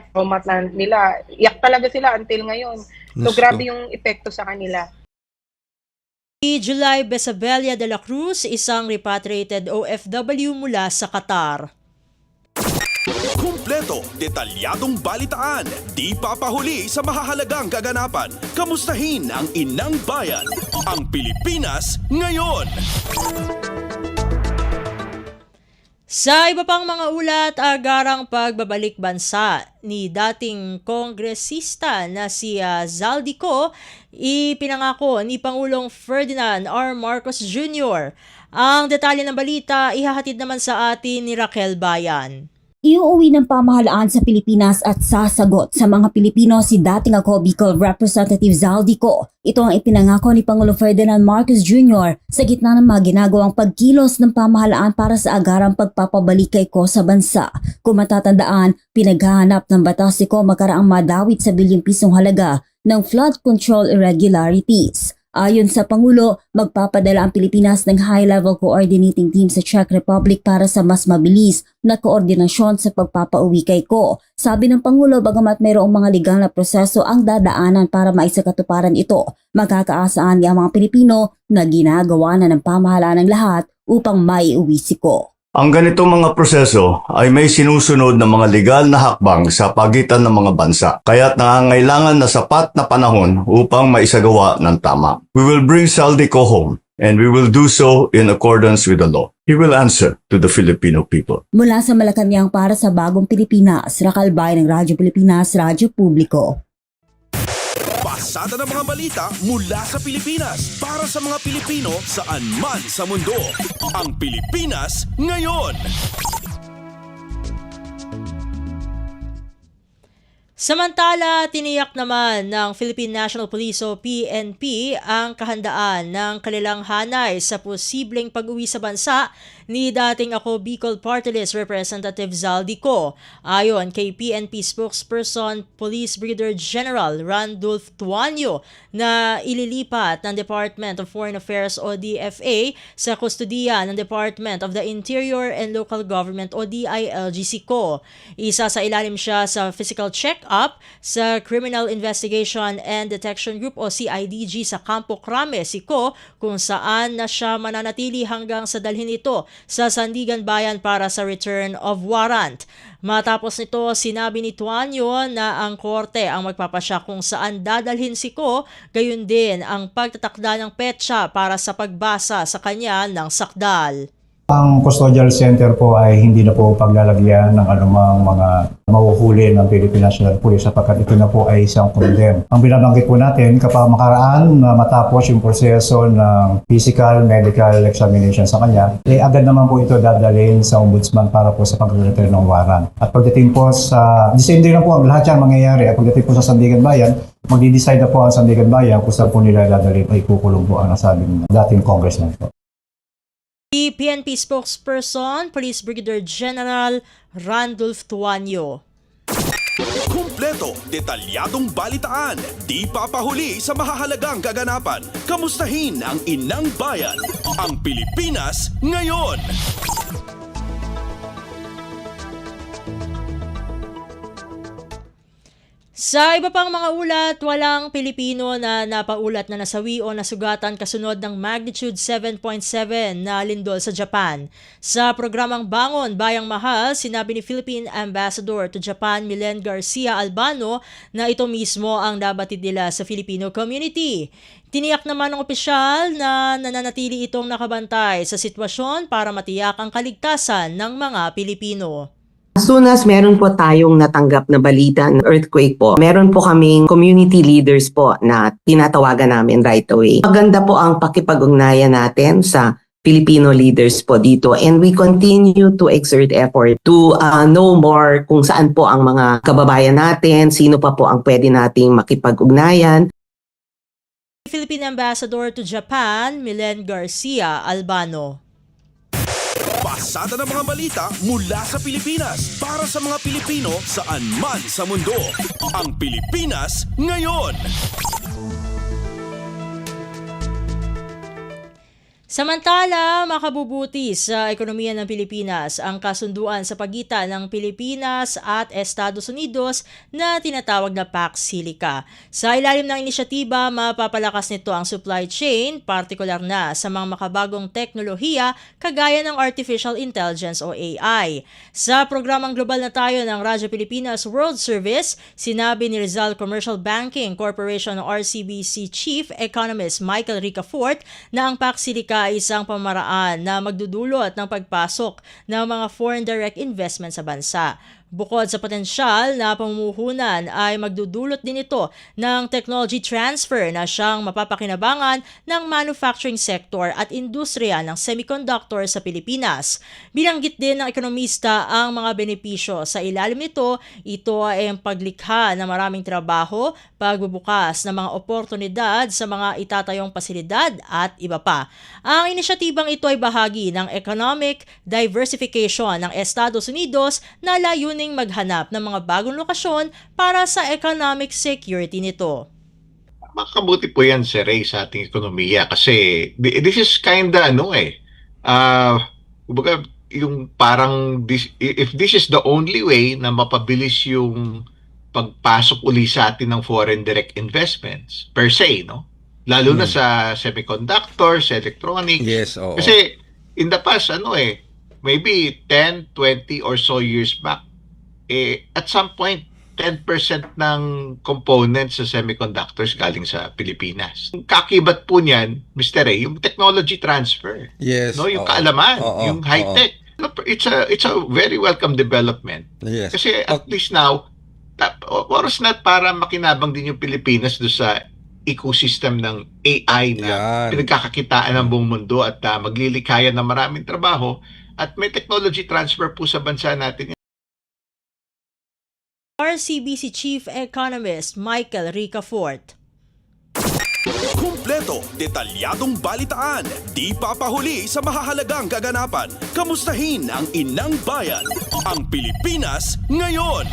trauma nila. Iyak talaga sila until ngayon. So grabe yung epekto sa kanila. Si July Besabella de la Cruz, isang repatriated OFW mula sa Qatar. Kumpleto, detalyadong balitaan, di papahuli sa mahahalagang kaganapan. Kamustahin ang inang bayan, ang Pilipinas ngayon. Sa iba pang mga ulat, agarang pagbabalik bansa ni dating kongresista na si Zaldico, ipinangako ni Pangulong Ferdinand R. Marcos Jr. Ang detalye ng balita, ihahatid naman sa atin ni Raquel Bayan. Iuuwi ng pamahalaan sa Pilipinas at sasagot sa mga Pilipino si dating ako Bicol Representative Zaldico. Ito ang ipinangako ni Pangulong Ferdinand Marcos Jr. sa gitna ng mga ginagawang pagkilos ng pamahalaan para sa agarang pagpapabalik kay ko sa bansa. Kung matatandaan, pinaghahanap ng batas si ko makaraang madawit sa bilyong pisong halaga ng flood control irregularities. Ayon sa Pangulo, magpapadala ang Pilipinas ng high-level coordinating team sa Czech Republic para sa mas mabilis na koordinasyon sa pagpapauwi kay ko. Sabi ng Pangulo, bagamat mayroong mga legal na proseso ang dadaanan para maisakatuparan ito, magkakaasaan ang mga Pilipino na ginagawa na ng pamahalaan ng lahat upang maiuwi si ko. Ang ganitong mga proseso ay may sinusunod na mga legal na hakbang sa pagitan ng mga bansa, kaya't nangangailangan na sapat na panahon upang maisagawa ng tama. We will bring Zaldico home And we will do so in accordance with the law. He will answer to the Filipino people. Mula sa Malacanang para sa Bagong Pilipinas, Rakal Bayan ng Radyo Pilipinas, Radyo Publiko. Pasada ng mga balita mula sa Pilipinas para sa mga Pilipino saan man sa mundo. Ang Pilipinas ngayon. Samantala, tiniyak naman ng Philippine National Police o PNP ang kahandaan ng kanilang hanay sa posibleng pag-uwi sa bansa ni dating Ako Bicol Party List Representative Zaldico. Ayon kay PNP spokesperson Police Brigadier General Randolph Tuanyo na ililipat ng Department of Foreign Affairs o DFA sa kustudiya ng Department of the Interior and Local Government o DILG-SICO. Isa sa ilalim siya sa physical check-up sa Criminal Investigation and Detection Group o CIDG sa Campo Crame, SICO, kung saan na siya mananatili hanggang sa dalhin ito sa Sandigan Bayan para sa return of warrant. Matapos nito, sinabi ni Tuanyo na ang korte ang magpapasya kung saan dadalhin si Ko, gayon din ang pagtatakda ng petsa para sa pagbasa sa kanya ng sakdal. Ang custodial center po ay hindi na po paglalagyan ng anumang mga mahuhuli ng Philippine National Police sapagkat ito na po ay isang condemn. Ang binabanggit po natin kapag makaraan na matapos yung proseso ng physical, medical examination sa kanya, agad naman po ito dadalhin sa ombudsman para po sa pag-return ng warrant. At pagdating po sa, the same day na po ang lahat yan mangyayari. At pagdating po sa Sandigan Bayan, magdi-decide na po ang Sandigan Bayan kung saan po nila dadalhin ay kukulong po ang nasabing dating congressman po. Si PNP spokesperson, Police Brigadier General Randolph Tuanyo. Kumpleto, detalyadong balitaan, di papahuli sa mahahalagang kaganapan. Kamustahin ang inang bayan, ang Pilipinas ngayon. Sa iba pang mga ulat, walang Pilipino na napaulat na nasawi o nasugatan kasunod ng magnitude 7.7 na lindol sa Japan. Sa programang Bangon Bayang Mahal, sinabi ni Philippine Ambassador to Japan Milen Garcia Albano na ito mismo ang nabatid nila sa Filipino community. Tiniyak naman ng opisyal na nananatili itong nakabantay sa sitwasyon para matiyak ang kaligtasan ng mga Pilipino. As soon as meron po tayong natanggap na balita ng earthquake po, meron po kaming community leaders po na tinatawagan namin right away. Maganda po ang pakipag-ugnayan natin sa Filipino leaders po dito and we continue to exert effort to know more kung saan po ang mga kababayan natin, sino pa po ang pwede nating makipag-ugnayan. Philippine Ambassador to Japan, Milen Garcia Albano. Pasada ng mga balita mula sa Pilipinas para sa mga Pilipino saan man sa mundo. Ang Pilipinas ngayon. Samantala, makabubuti sa ekonomiya ng Pilipinas ang kasunduan sa pagitan ng Pilipinas at Estados Unidos na tinatawag na Pax Silica. Sa ilalim ng inisyatiba, mapapalakas nito ang supply chain, partikular na sa mga makabagong teknolohiya kagaya ng Artificial Intelligence o AI. Sa programang Global na Tayo ng Radyo Pilipinas World Service, sinabi ni Rizal Commercial Banking Corporation o RCBC Chief Economist Michael Ricafort na ang Pax Silica ay isang pamaraan na magdudulot ng pagpasok ng mga foreign direct investment sa bansa. Bukod sa potensyal na pamumuhunan ay magdudulot din ito ng technology transfer na siyang mapapakinabangan ng manufacturing sector at industriya ng semiconductor sa Pilipinas. Binanggit din ng ekonomista ang mga benepisyo sa ilalim nito. Ito ay ang paglikha ng maraming trabaho, pagbubukas ng mga oportunidad sa mga itatayong pasilidad at iba pa. Ang inisyatibang ito ay bahagi ng economic diversification ng Estados Unidos na layunin maghanap ng mga bagong lokasyon para sa economic security nito. Makabuti po yan, Sir Ray, sa ating ekonomiya kasi this is kinda kumbaga yung parang if this is the only way na mapabilis yung pagpasok uli sa atin ng foreign direct investments per se, no? Lalo na sa semiconductors, electronics. Yes, oo. Kasi in the past, maybe 10, 20 or so years back, at some point, 10% ng components sa semiconductors galing sa Pilipinas. Ang kakibat po niyan, Mr. Ray, yung technology transfer. Yes. No, yung oo. kaalaman, Oo, yung high-tech. It's a very welcome development. Yes. Kasi at least now, oras na para makinabang din yung Pilipinas doon sa ecosystem ng AI na Yan. pinagkakakitaan ng buong mundo at maglilikayan ng maraming trabaho at may technology transfer po sa bansa natin. RCBC Chief Economist Michael Ricafort. Kumpleto, detalyadong balitaan, di papahuli sa mahahalagang kaganapan. Kamustahin ang inang bayan, ang Pilipinas ngayon.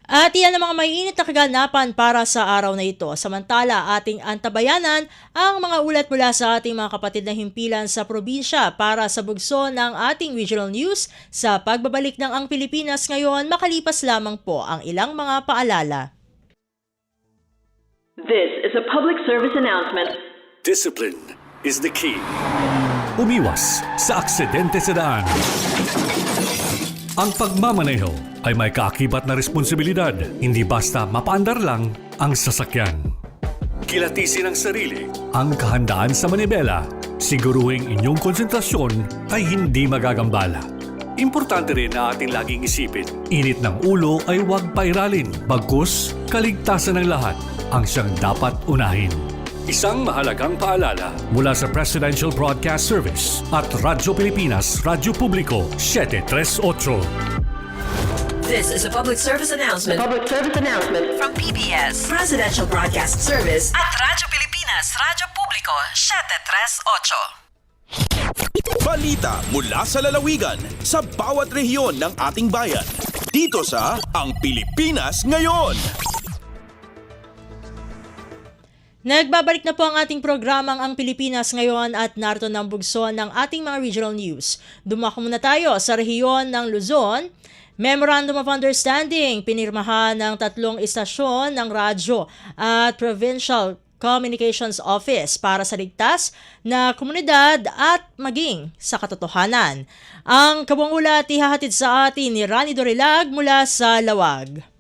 At iyan ang mga maiinit na kaganapan para sa araw na ito. Samantala, ating antabayanan ang mga ulat mula sa ating mga kapatid na himpilan sa probinsya para sa bugso ng ating regional news sa pagbabalik ng Ang Pilipinas Ngayon, makalipas lamang po ang ilang mga paalala. This is a public service announcement. Discipline is the key. Umiwas sa aksidente sa daan. Ang pagmamaneho ay may kaakibat na responsibilidad, hindi basta mapaandar lang ang sasakyan. Kilatisin ang sarili, ang kahandaan sa manibela, siguruhing inyong konsentrasyon ay hindi magagambala. Importante rin na ating laging isipin, init ng ulo ay huwag pairalin, bagkus kaligtasan ng lahat ang siyang dapat unahin. Isang mahalagang paalala mula sa Presidential Broadcast Service at Radyo Pilipinas, Radyo Publiko 738. This is a public service announcement. Public service announcement from PBS, Presidential Broadcast Service at Radyo Pilipinas, Radyo Publiko 738. Balita mula sa lalawigan sa bawat rehiyon ng ating bayan. Dito sa Ang Pilipinas Ngayon. Nagbabalik na po ang ating programang Ang Pilipinas Ngayon at narito ng bugso ng ating mga regional news. Dumako muna tayo sa rehiyon ng Luzon. Memorandum of Understanding pinirmahan ng 3 istasyon ng radyo at Provincial Communications Office para sa ligtas na komunidad at maging sa katotohanan. Ang kabuang ulat ihahatid sa atin ni Rani Dorilag mula sa Lawag.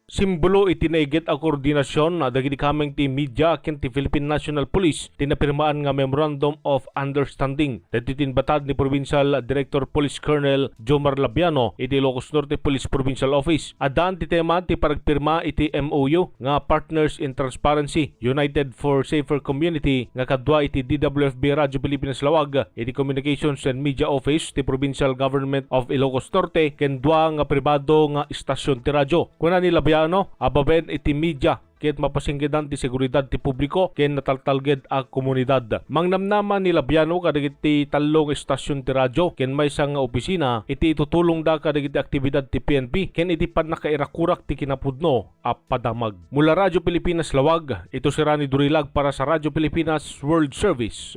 Simbolo itinaigit ang koordinasyon na dagiti kameng ti media ken ti Philippine National Police tinapirmaan nga Memorandum of Understanding dati tinbatad ni Provincial Director Police Colonel Jomar Labiano iti Ilocos Norte Police Provincial Office. Adaan ti tema ti paragpirma iti MOU nga Partners in Transparency United for Safer Community nga kadwa iti DWFB Radyo Pilipinas Lawag iti Communications and Media Office ti Provincial Government of Ilocos Norte ken dua nga pribado nga istasyon ti radyo. Kuna ni Labiano ababen iti media ket mapasinggedan ti seguridad ti publiko ken nataltalged a komunidad. Mangnamnaman ni Labiano kadagiti 3 istasyon ti radyo ken maysa nga opisina iti itutulong da kadagiti aktibidad ti PNP ken iti pannakairakurak ti kinapudno a padamag. Mula Radyo Pilipinas Lawag, ito si Rani Durilag para sa Radyo Pilipinas World Service.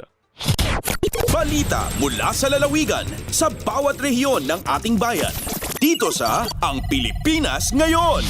Balita mula sa lalawigan sa bawat rehiyon ng ating bayan. Dito sa Ang Pilipinas Ngayon.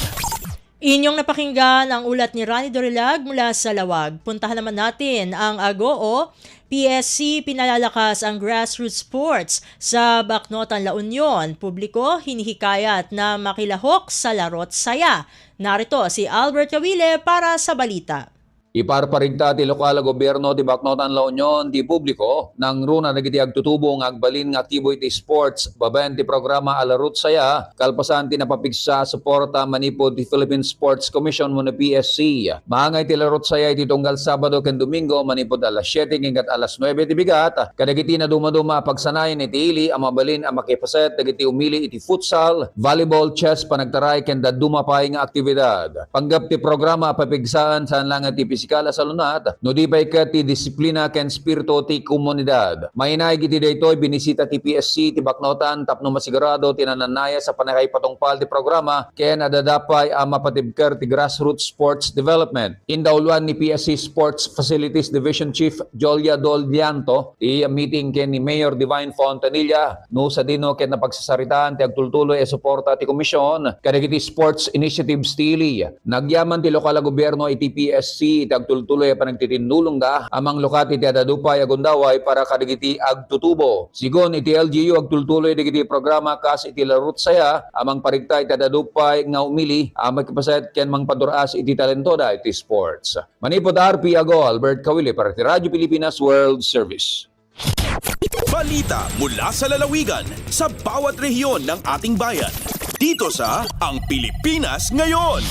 Inyong napakinggan ang ulat ni Rani Dorilag mula sa Lawag. Puntahan naman natin ang Agoo. PSC pinalalakas ang grassroots sports sa Bacnotan, La Union. Publiko hinihikayat na makilahok sa laro't saya. Narito si Albert Kawile para sa balita. Iparparigta ti lokal gobyerno ti Bacnotan, La Union ti publiko nang runa nagiti agtutubong agbalin nga aktibo iti sports babaen ti programa Alarot Saya kalpasan ti napapigsa suporta manipod ti Philippine Sports Commission mo na PSC. Maangay ti Alarot Saya iti tunggal Sabado ken Domingo manipod alas 7 hinggat alas 9 ti bigat kadagiti na dumaduma pagsanayan iti ili ang mabalin ang makipaset dagiti umili iti futsal, volleyball, chess panagtaray ken daduma pay nga aktibidad. Panggap ti programa papigsaan saan lang ti pisikala sa lunat, no di pa'y ka ti disiplina ken spirito ti komunidad. Mahinay giti daytoy binisita ti PSC ti Bacnotan tapno masigurado tinananaya sa panakay patungpal ti programa ken adadapay ang mapatibker ti grassroots sports development. Indauluan ni PSC Sports Facilities Division Chief Jolia Doldianto ti meeting ken ni Mayor Divine Fontanilla no sa dino ken napagsasaritaan ti agtultuloy e suporta ti komisyon kadagiti sports initiatives ti ili. Nagyaman ti lokal gobyerno iti PSC iti agtultuloy pa nagtitinulong da amang lokati iti adadupay agundaway para kadagiti agtutubo. Sigon iti LGU agtultuloy dagiti programa kas iti larut saya amang parigta iti adadupay nga umili magkapasayat ken mang paduras iti talentoda iti sports. Manipod RP Ago, Albert Kawili para iti Radyo Pilipinas World Service. Balita mula sa lalawigan sa bawat rehiyon ng ating bayan. Dito sa Ang Pilipinas Ngayon.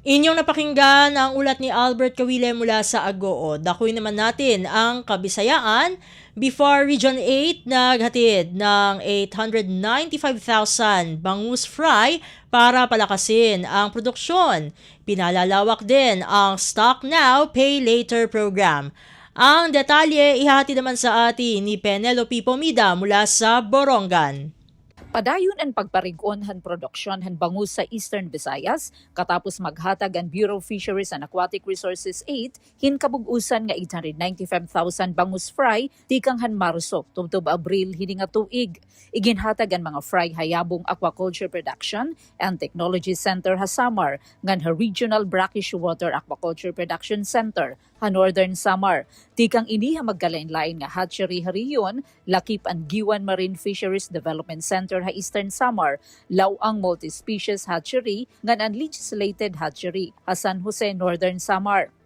Inyong napakinggan ang ulat ni Albert Kawile mula sa Agoo. Dakuin naman natin ang Kabisayaan. Before Region 8 naghatid ng 895,000 bangus fry para palakasin ang produksyon. Pinalalawak din ang Stock Now, Pay Later program. Ang detalye ihahatid naman sa atin ni Penelope Pomida mula sa Borongan. Padayon ang pagparigon han produksyon han bangus sa Eastern Visayas katapos maghatag ang Bureau of Fisheries and Aquatic Resources 8 hinkabug-usan nga 895,000 bangus fry tikang han Marso tubtob Abril hini nga tuig. Iginhatag ang mga fry hayabong Aquaculture Production and Technology Center ha Samar ngan ha Regional Brackish Water Aquaculture Production Center ha Northern Samar. Tikang ini ha magkalain-lain nga hatchery ha riyon, lakip ang Giwan Marine Fisheries Development Center ha Eastern Samar, Lawang Multi-Species Hatchery ngan ang Legislated Hatchery ha San Jose, Northern Samar.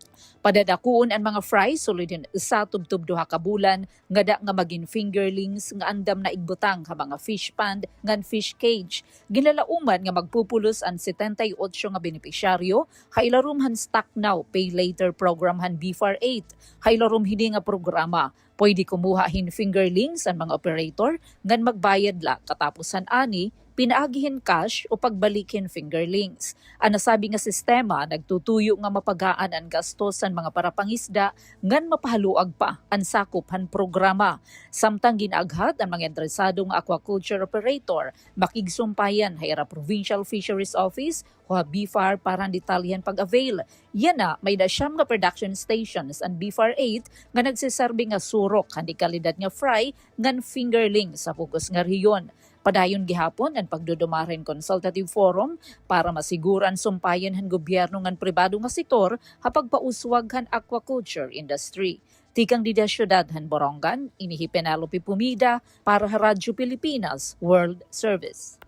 Padadakuon ang mga fry sulod isa tubtub duha ka bulan nga da nga magin fingerlings nga andam na igbutang ha mga fish pond ngan fish cage. Ginalauman nga magpupulos ang 78 nga benepisyaryo hailarum han Stock Now Pay Later program han BFAR 8. Hailarum hini nga programa pwede kumuha hin fingerlings ang mga operator ngan magbayad la katapusan ani pinaagihin cash o pagbalikin fingerlings. Ang nasabi nga sistema nagtutuyo nga mapagaan ang gastos ang mga parapangisda ngan mapahaluag pa ang sakop han programa. Samtang ginaaghat ang mga interesado nga aquaculture operator makigsumpayan hayra Provincial Fisheries Office o BFAR para ang detalyan pag-avail. Yan na may dasyam nga production stations ang BFAR 8 nga nagsiserbi nga surok handi kalidad nga fry ngan fingerling sa focus nga riyon. Padayon gihapon ang pagdudumaren consultative forum para masiguran sumpayan han gobyerno ngan pribado nga sektor hapag pauswag han aquaculture industry. Tikang dida syudad han Borongan, inihi Penelope Pumida para sa Radyo Pilipinas World Service.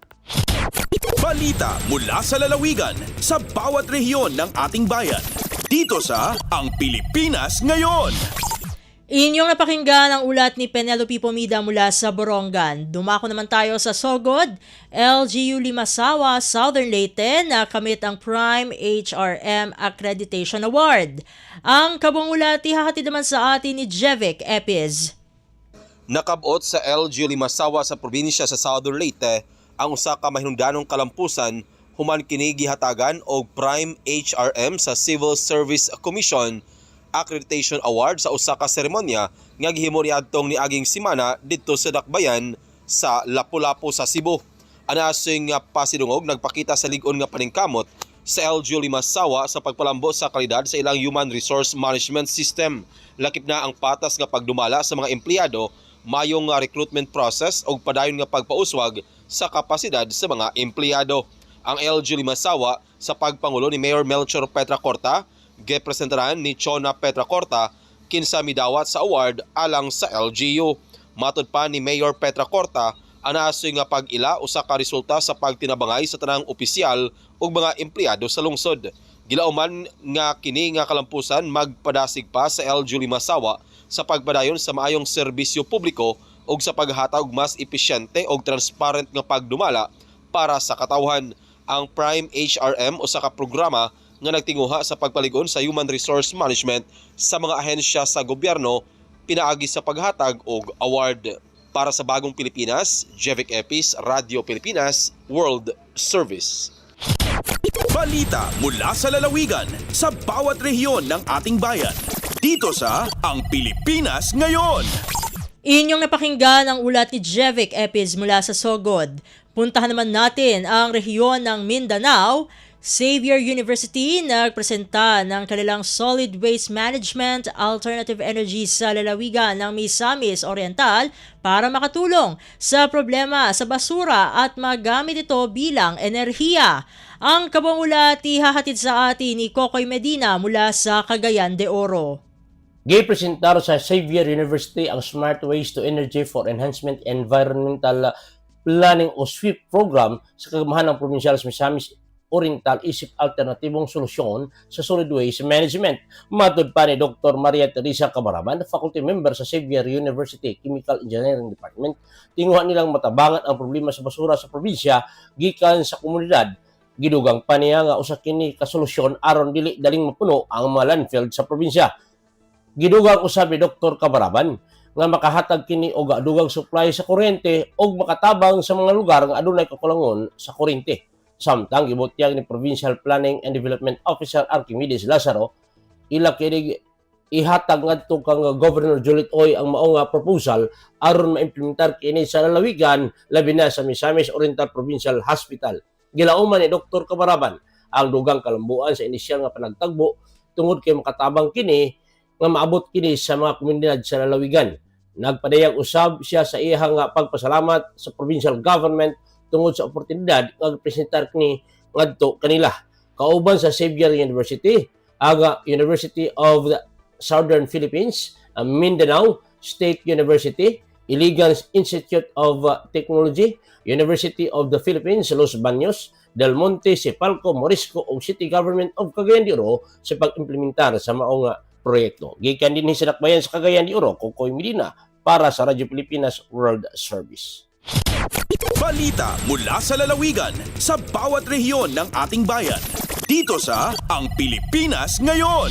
Balita mula sa lalawigan sa bawat rehiyon ng ating bayan. Dito sa Ang Pilipinas Ngayon. Inyong napakinggan ang ulat ni Penelope Pomida mula sa Borongan. Dumako naman tayo sa Sogod. LGU Limasawa, Southern Leyte na kamit ang Prime HRM Accreditation Award. Ang kabuang ulat ihahatid naman sa atin ni Jevic Epiz. Nakabot sa LGU Limasawa sa probinsya sa Southern Leyte ang usa ka mahinungdanong kalampusan human kini gihatagan og Prime HRM sa Civil Service Commission Accreditation Award sa usa ka seremonya nga gihimo niadtong niaging semana didto sa Dakbayan sa Lapu-Lapu sa Cebu. Anasing nga pasidungog nagpakita sa lig-on nga paningkamot sa LGU Limasawa sa pagpalambo sa kalidad sa ilang human resource management system. Lakip na ang patas nga pagdumala sa mga empleyado, mayong nga recruitment process ug padayon nga pagpauswag sa kapasidad sa mga empleyado. Ang LGU Limasawa sa pagpangulo ni Mayor Melchor Petracorta gipresentaran ni Chona Petracorta kinsa midawat sa award alang sa LGU. Matud pa ni Mayor Petracorta anaasoy nga pag-ila usa ka resulta sa pagtinabangay sa tanang opisyal ug mga empleyado sa lungsod. Gilauman nga kini nga kalampusan magpadasig pa sa LGU Limasawa sa pagpadayon sa maayong serbisyo publiko ug sa paghatag mas epesyente ug transparent nga pagdumala para sa katawhan. Ang Prime HRM usa ka programa nga nagtinguha sa pagpaligon sa human resource management sa mga ahensya sa gobyerno pinaagi sa paghatag og award. Para sa Bagong Pilipinas, Jevic Epis, Radio Pilipinas, World Service. Balita mula sa lalawigan sa bawat rehiyon ng ating bayan. Dito sa Ang Pilipinas Ngayon. Inyong napakinggan ang ulat ni Jevic Epis mula sa Sogod. Puntahan naman natin ang rehiyon ng Mindanao. Xavier University nagpresenta ng kanilang Solid Waste Management Alternative Energy sa lalawigan ng Misamis Oriental para makatulong sa problema sa basura at magamit ito bilang enerhiya. Ang kabuang ulat ihahatid sa atin ni Kokoy Medina mula sa Cagayan de Oro. Gipresentar sa Xavier University ang Smart Waste to Energy for Enhancement Environmental Planning o SWIP program sa kagamahan ng Provincial Misamis Oriental isip alternatibong solusyon sa solid waste management. Matod pa ni Dr. Maria Teresa Cabaraban, faculty member sa Xavier University Chemical Engineering Department, tinguhan nilang matabangan ang problema sa basura sa probinsya gikan sa komunidad. Gidugang pa niya nga usa kini kasolusyon aron dili daling mapuno ang mga landfill sa probinsya. Gidugang usab ni Dr. Cabaraban nga makahatag kini og adugang supply sa kuryente og makatabang sa mga lugar nga adunay kakulangon sa kuryente. Samtang gibutyag ni Provincial Planning and Development Officer Archimedes Lazaro, ila kini ihatag ngadto kang Governor Juliet Oy ang mao nga proposal aron maimplementar kini sa lalawigan labi na sa Misamis Oriental Provincial Hospital. Gilauman ni Dr. Cabaraban ang dugang kalambuan sa inisyal nga panagtagbo tungod kay makatabang kini nga maabot kini sa mga komunidad sa lalawigan. Nagpadayag usab siya sa iyang pagpasalamat sa provincial government tungod sa oportunidad nga presentar kini ngadto kanila. Kauban sa Xavier University, aga University of the Southern Philippines, Mindanao State University, Iligan Institute of Technology, University of the Philippines, Los Baños, Del Monte, Sipalco, Morisco ug City Government of Cagayan de Oro sa pag-implementar sa maong proyekto. Gikan din sa dakbayan sa Cagayan de Oro, Kokoy Medina para sa Radyo Pilipinas World Service. Balita mula sa lalawigan sa bawat rehiyon ng ating bayan. Dito sa Ang Pilipinas Ngayon.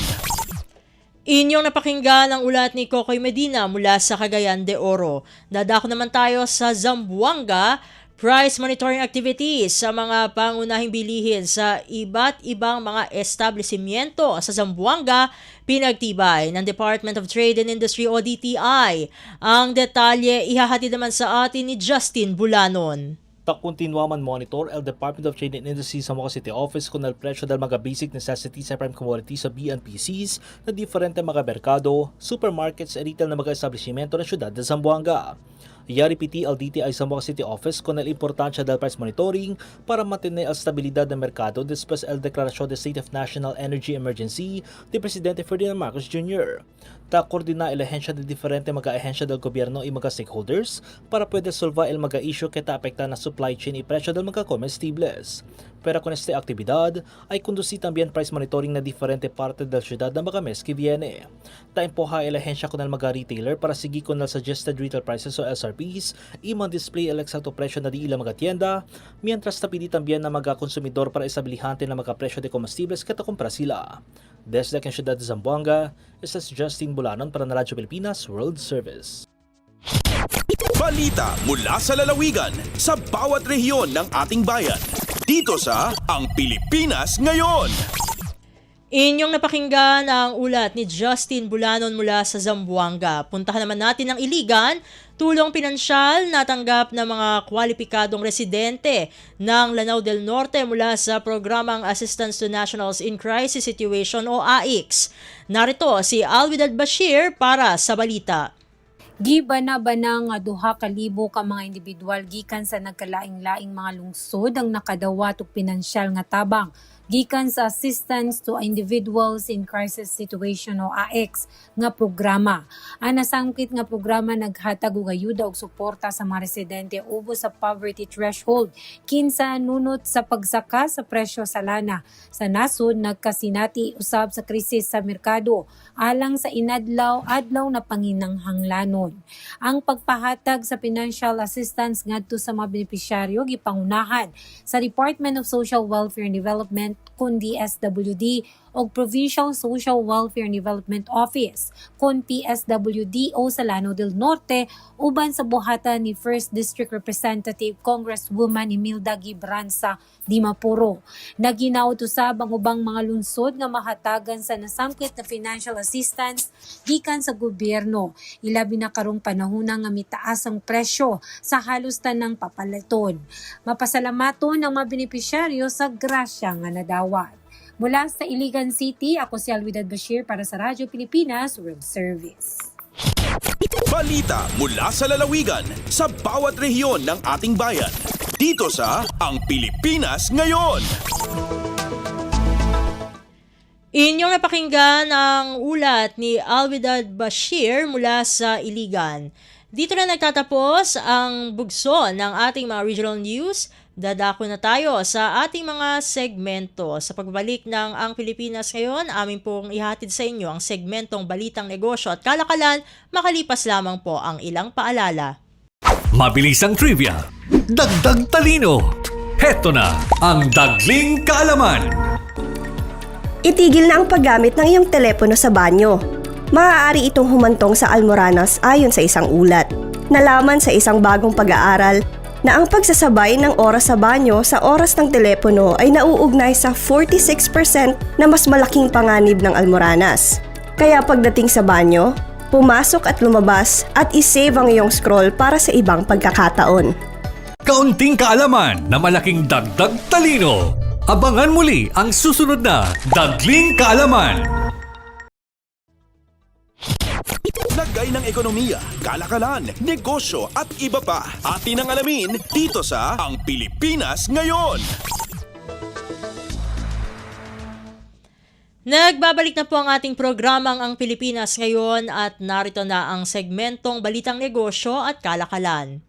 Inyong napakinggan ang ulat ni Kokoy Medina mula sa Cagayan de Oro. Dadako naman tayo sa Zamboanga. Price monitoring activities sa mga pangunahing bilihin sa iba't ibang mga establishmento sa Zamboanga pinagtibay ng Department of Trade and Industry o DTI. Ang detalye ihahatid naman sa atin ni Justin Bulanon. Continuaman monitor el Department of Trade and Industry sa mga city office kung presyo del mga basic necessities sa prime commodities sa BNPCs na diferente mga merkado, supermarkets at retail na mga establishmento ng syudad ng Zamboanga. Yari PT al DTI sa mga city office con el importansya del price monitoring para mantener al stabilidad ng merkado después el deklarasyon de State of National Energy Emergency de Presidente Ferdinand Marcos Jr. Ta koordina el ahensya de diferente mga ahensya del gobyerno y mga stakeholders para pwede solva el mga issue que ta apekta na supply chain y presyo del mga comestibles. Pero con esta aktibidad ay conduci también price monitoring na diferente parte del syudad ng mga mes que viene. Ta empuja el ahensya con el mga retailer para sige con el suggested retail prices o SRPs y man-display el eksakto presyo na di ilang mga tienda, mientras tapidi también na mga konsumidor para estabilihante na mga presyo de comestibles que takumpra sila. Desde ang syudad de Zamboanga, esta es Justin Bulanon para na Radyo Pilipinas World Service. Balita mula sa lalawigan sa bawat rehiyon ng ating bayan. Dito sa Ang Pilipinas Ngayon. Inyong napakinggan ang ulat ni Justin Bulanon mula sa Zamboanga. Puntahan naman natin ang Iligan. Tulong pinansyal natanggap ng mga kwalipikadong residente ng Lanao del Norte mula sa programang Assistance to Nationals in Crisis Situation o AICS. Narito si Alwidad Bashir para sa balita. Gibana-bana nga 2,000 ka mga individual gikan sa nagkalaing-laing mga lungsod ang nakadawat og pinansyal nga tabang gikan sa Assistance to Individuals in Crisis Situation o AICS nga programa. Ang nasangkit nga programa naghatag og ayuda og suporta sa mga residente ubos sa poverty threshold kinsa nunot sa pagsaka sa presyo sa lana. Sa nasod nagkasinati usab sa krisis sa merkado alang sa inadlaw-adlaw na panginanghanglanon. Ang pagpahatag sa financial assistance ngadto sa mga benepisyaryo gipangunahan sa Department of Social Welfare and Development kun DSWD o Provincial Social Welfare and Development Office kun PSWDO sa Lanao del Norte uban sa buhatan ni 1st District Representative Congresswoman Imelda Gibran sa Dimapuro. Naginaot usab ang ubang mga lungsod nga mahatagan sa nasangkit na financial assistance gikan sa gobyerno. Ilabi na karong panahon nga mitaas ang presyo sa halos tanang papalaton. Mapasalamaton ang mga benepisyaryo sa grasya nga manggagawad. Mula sa Iligan City, ako si Alwidad Bashir para sa Radyo Pilipinas World Service. Balita mula sa lalawigan sa bawat rehiyon ng ating bayan. Dito sa Ang Pilipinas Ngayon. Inyong napakinggan ang ulat ni Alwidad Bashir mula sa Iligan. Dito na nagtatapos ang bugso ng ating mga regional news. Dadako na tayo sa ating mga segmento. Sa pagbalik ng Ang Pilipinas Ngayon, amin pong ihatid sa inyo ang segmentong Balitang Negosyo at Kalakalan, makalipas lamang po ang ilang paalala. Mabilis ang trivia, dagdag talino. Heto na ang Dagling Kaalaman. Itigil na ang paggamit ng iyong telepono sa banyo. Maaari itong humantong sa almoranas ayon sa isang ulat. Nalaman sa isang bagong pag-aaral na ang pagsasabay ng oras sa banyo sa oras ng telepono ay nauugnay sa 46% na mas malaking panganib ng almoranas. Kaya pagdating sa banyo, pumasok at lumabas at isave ang iyong scroll para sa ibang pagkakataon. Kaunting kaalaman na malaking dagdag talino. Abangan muli ang susunod na Dagling Kaalaman. Lagay ng ekonomiya, kalakalan, negosyo at iba pa. Atin ang alamin dito sa Ang Pilipinas Ngayon. Nagbabalik na po ang ating programang Ang Pilipinas Ngayon at narito na ang segmentong Balitang Negosyo at Kalakalan.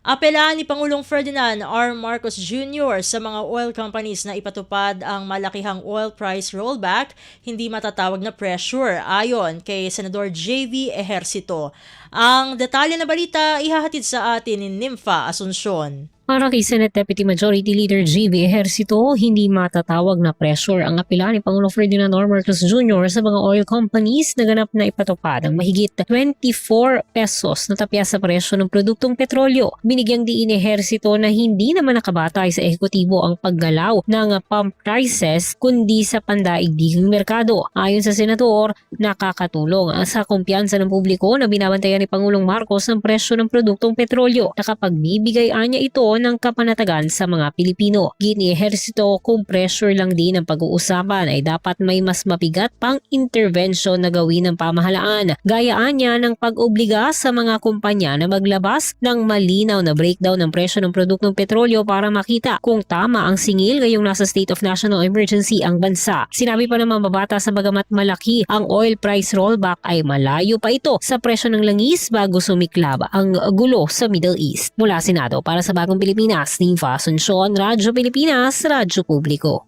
Apela ni Pangulong Ferdinand R. Marcos Jr. sa mga oil companies na ipatupad ang malakihang oil price rollback, hindi matatawag na pressure, ayon kay Senador J.V. Ejercito. Ang detalye na balita ihahatid sa atin ni Nympha Asuncion. Para kay Senate Deputy Majority Leader J.V. Ejercito, hindi matatawag na pressure ang apela ni Pangulong Ferdinand R. Marcos Jr. sa mga oil companies na ganap na ipatupad ang mahigit 24 pesos na tapya sa presyo ng produktong petrolyo. Binigyang diin ni Ejercito na hindi naman nakabatay sa ehekutibo ang paggalaw ng pump prices kundi sa pandaigdigang merkado. Ayon sa senador, nakakatulong sa kumpiyansa ng publiko na binabantayan ni Pangulong Marcos ang presyo ng produktong petrolyo. Nakapagbibigay niya ito ng kapanatagan sa mga Pilipino. Gini Ejercito, kung pressure lang din ang pag-uusapan ay dapat may mas mabigat pang intervention na gawin ng pamahalaan. Gayaan niya ng pag-obliga sa mga kumpanya na maglabas ng malinaw na breakdown ng presyo ng produktong petrolyo para makita kung tama ang singil ngayong nasa state of national emergency ang bansa. Sinabi pa ng mambabata sa bagamat malaki ang oil price rollback ay malayo pa ito sa presyo ng langis bago sumiklab ang gulo sa Middle East. Mula Senado para sa Bagong Pilipinas, Nympha Asuncion, Radyo Pilipinas, Radyo Publiko.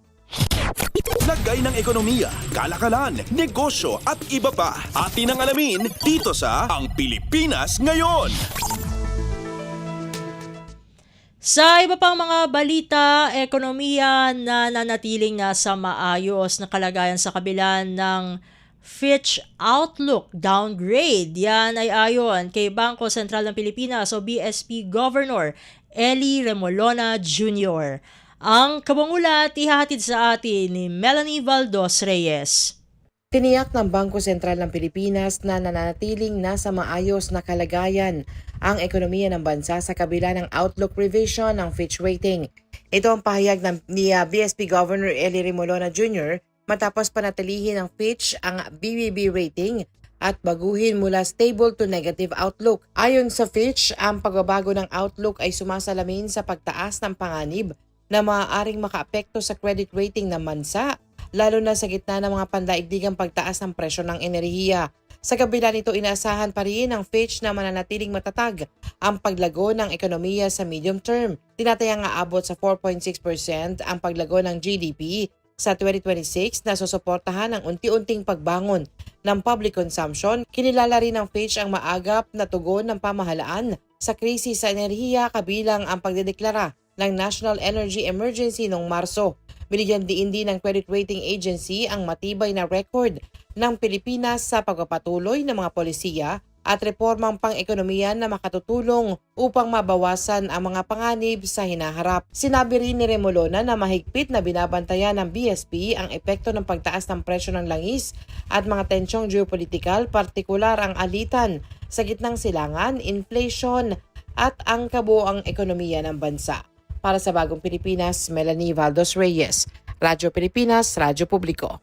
Lagay ng ekonomiya, kalakalan, negosyo at iba pa. Atin ang alamin dito sa Ang Pilipinas Ngayon. Sa iba pang mga balita, ekonomiya na nanatiling nasa maayos na kalagayan sa kabila ng Fitch Outlook downgrade. Yan ay ayon kay Bangko Sentral ng Pilipinas o BSP Governor Eli Remolona Jr. Ang kabangulat ihahatid sa atin ni Melanie Valdos Reyes. Tiniyak ng Bangko Sentral ng Pilipinas na nananatiling nasa maayos na kalagayan ang ekonomiya ng bansa sa kabila ng outlook revision ng Fitch rating. Ito ang pahayag ni BSP Governor Eli Remolona Jr. matapos panatilihin ng Fitch ang BBB rating at baguhin mula stable to negative outlook. Ayon sa Fitch, ang pagbabago ng outlook ay sumasalamin sa pagtaas ng panganib na maaaring makaapekto sa credit rating ng bansa, lalo na sa gitna ng mga pandaigdigang pagtaas ng presyo ng enerhiya. Sa kabila nito, inaasahan pa rin ng Fitch na mananatiling matatag ang paglago ng ekonomiya sa medium term. Tinatayang aabot sa 4.6% ang paglago ng GDP sa 2026 na susuportahan ang unti-unting pagbangon ng public consumption. Kinilala rin ng Fitch ang maagap na tugon ng pamahalaan sa krisis sa enerhiya kabilang ang pagdedeklara ng National Energy Emergency noong Marso. Binigyan diin din ng credit rating agency ang matibay na record ng Pilipinas sa pagpapatuloy ng mga polisiya at reformang pang-ekonomiya na makatutulong upang mabawasan ang mga panganib sa hinaharap. Sinabi rin ni Remolona na mahigpit na binabantayan ng BSP ang epekto ng pagtaas ng presyo ng langis at mga tensyong geopolitikal, partikular ang alitan sa gitnang silangan, inflation at ang kabuoang ekonomiya ng bansa. Para sa Bagong Pilipinas, Melanie Valdos Reyes, Radyo Pilipinas, Radyo Publiko.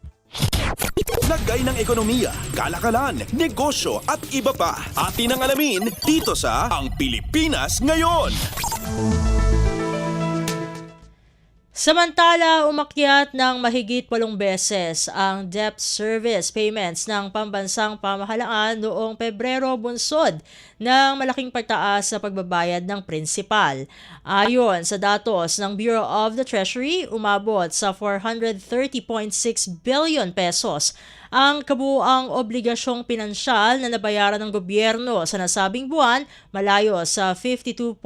Lagay ng ekonomiya, kalakalan, negosyo at iba pa. Atin ang alamin dito sa Ang Pilipinas Ngayon. Samantala, umakyat ng mahigit 8 beses ang debt service payments ng pambansang pamahalaan noong Pebrero bunsod ng malaking pagtaas sa pagbabayad ng prinsipal. Ayon sa datos ng Bureau of the Treasury, umabot sa 430.6 billion pesos ang kabuuang obligasyong pinansyal na nabayaran ng gobyerno sa nasabing buwan, malayo sa 52.2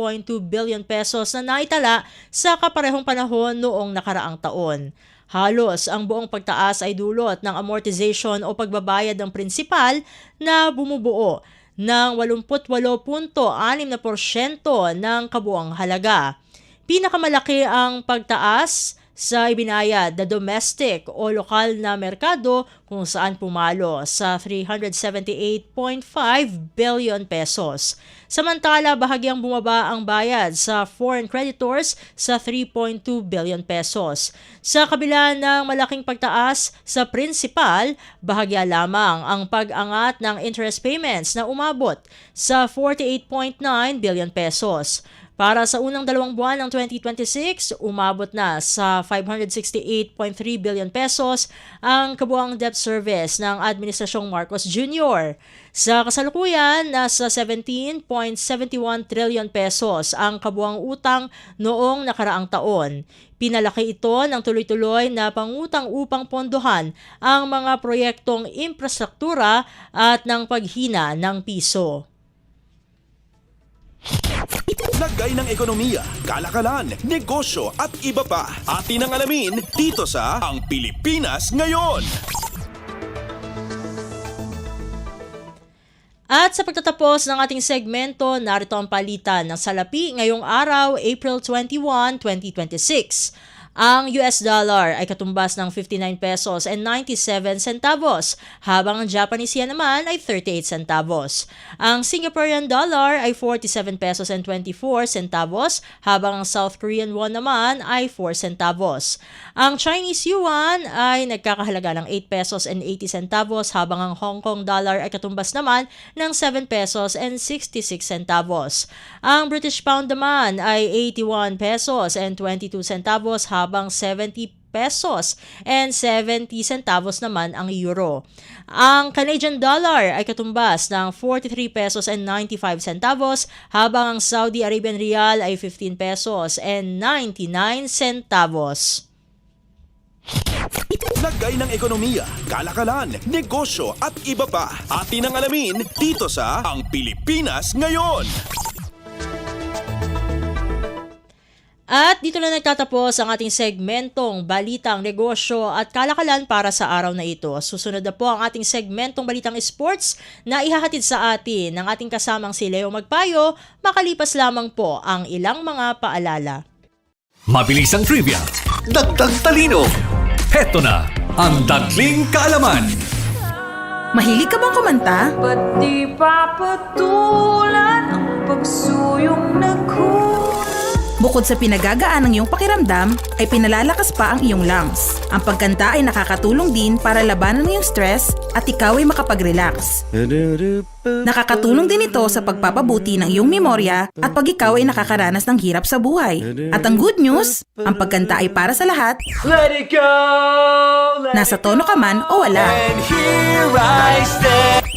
billion pesos na naitala sa kaparehong panahon noong nakaraang taon. Halos ang buong pagtaas ay dulot ng amortization o pagbabayad ng prinsipal na bumubuo ng 88.6% ng kabuuang halaga. Pinakamalaki ang pagtaas sa ibinayad na domestic o lokal na merkado kung saan pumalo sa 378.5 billion pesos. Samantala, bahagyang bumaba ang bayad sa foreign creditors sa 3.2 billion pesos. Sa kabila ng malaking pagtaas sa prinsipal, bahagya lamang ang pag-angat ng interest payments na umabot sa 48.9 billion pesos. Para sa unang 2 buwan ng 2026, umabot na sa 568.3 billion pesos ang kabuuang debt service ng Administrasyong Marcos Jr. Sa kasalukuyan, nasa 17.71 trillion pesos ang kabuuang utang noong nakaraang taon. Pinalaki ito ng tuloy-tuloy na pangutang upang pondohan ang mga proyektong infrastruktura at ng paghina ng piso. Lagay ng ekonomiya, kalakalan, negosyo at iba pa. Atin ang alamin dito sa Ang Pilipinas Ngayon. At sa pagtatapos ng ating segmento, narito ang palitan ng salapi ngayong araw, April 21, 2026. Ang US dollar ay katumbas ng 59 pesos and 97 centavos, habang ang Japanese yen naman ay 38 centavos. Ang Singaporean dollar ay 47 pesos and 24 centavos, habang ang South Korean won naman ay 4 centavos. Ang Chinese yuan ay nagkakahalaga ng 8 pesos and 80 centavos, habang ang Hong Kong dollar ay katumbas naman ng 7 pesos and 66 centavos. Ang British pound naman ay 81 pesos and 22 centavos, habang 70 pesos and 70 centavos naman ang euro. Ang Canadian dollar ay katumbas ng 43 pesos and 95 centavos, habang ang Saudi Arabian rial ay 15 pesos and 99 centavos. Lagay ng ekonomiya, kalakalan, negosyo at iba pa. Atin ang alamin dito sa Ang Pilipinas Ngayon. At dito na nagtatapos ang ating segmentong Balitang Negosyo at Kalakalan para sa araw na ito. Susunod na po ang ating segmentong Balitang Sports na ihahatid sa atin ng ating kasamang si Leo Magpayo, makalipas lamang po ang ilang mga paalala. Mabilis ang trivia, dagdag talino. Heto na ang Dagling Kaalaman. Mahilig ka bang kumanta? Ba't di papatulan ang pagsuyong nagkulang? Bukod sa pinagagaan ng iyong pakiramdam, ay pinalalakas pa ang iyong lungs. Ang pagkanta ay nakakatulong din para labanan ang iyong stress at ikaw ay makapag-relax. Nakakatulong din ito sa pagpapabuti ng iyong memorya at pag ikaw ay nakakaranas ng hirap sa buhay. At ang good news, ang pagkanta ay para sa lahat. Let it go! Nasa tono ka man o wala. And here I stand.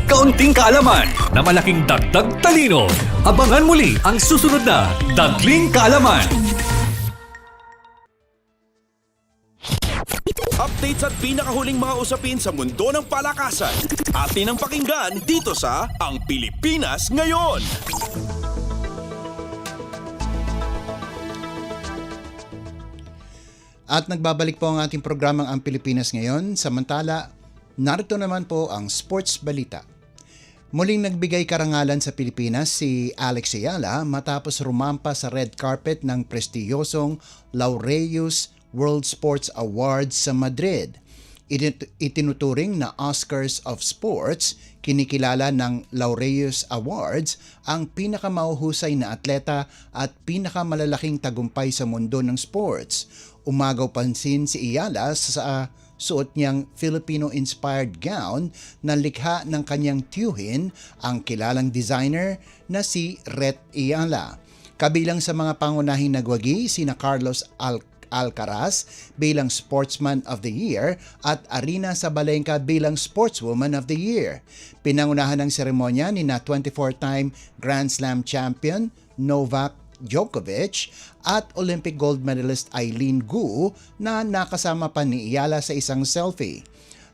Kaunting kaalaman na malaking dagdag talino. Abangan muli ang susunod na Dagling Kaalaman. Updates at pinakahuling mga usapin sa mundo ng palakasan. Atin ang pakinggan dito sa Ang Pilipinas Ngayon. At nagbabalik po ang ating programang Ang Pilipinas Ngayon. Samantala, narito naman po ang sports balita. Muling nagbigay karangalan sa Pilipinas si Alex Ayala matapos rumampa sa red carpet ng prestiyosong Laureus World Sports Awards sa Madrid. Itinuturing na Oscars of Sports, kinikilala ng Laureus Awards ang pinakamauhusay na atleta at pinakamalalaking tagumpay sa mundo ng sports. Umagaw pansin si Iyala sa suot niyang Filipino-inspired gown na likha ng kanyang tiyuhin, ang kilalang designer na si Rhett Iyala. Kabilang sa mga pangunahing nagwagi sina Carlos Alcaraz bilang Sportsman of the Year at Arina Sabalenka bilang Sportswoman of the Year. Pinangunahan ng seremonya ni na 24-time Grand Slam champion Novak Djokovic at Olympic gold medalist Eileen Gu na nakasama pa ni Iyala sa isang selfie.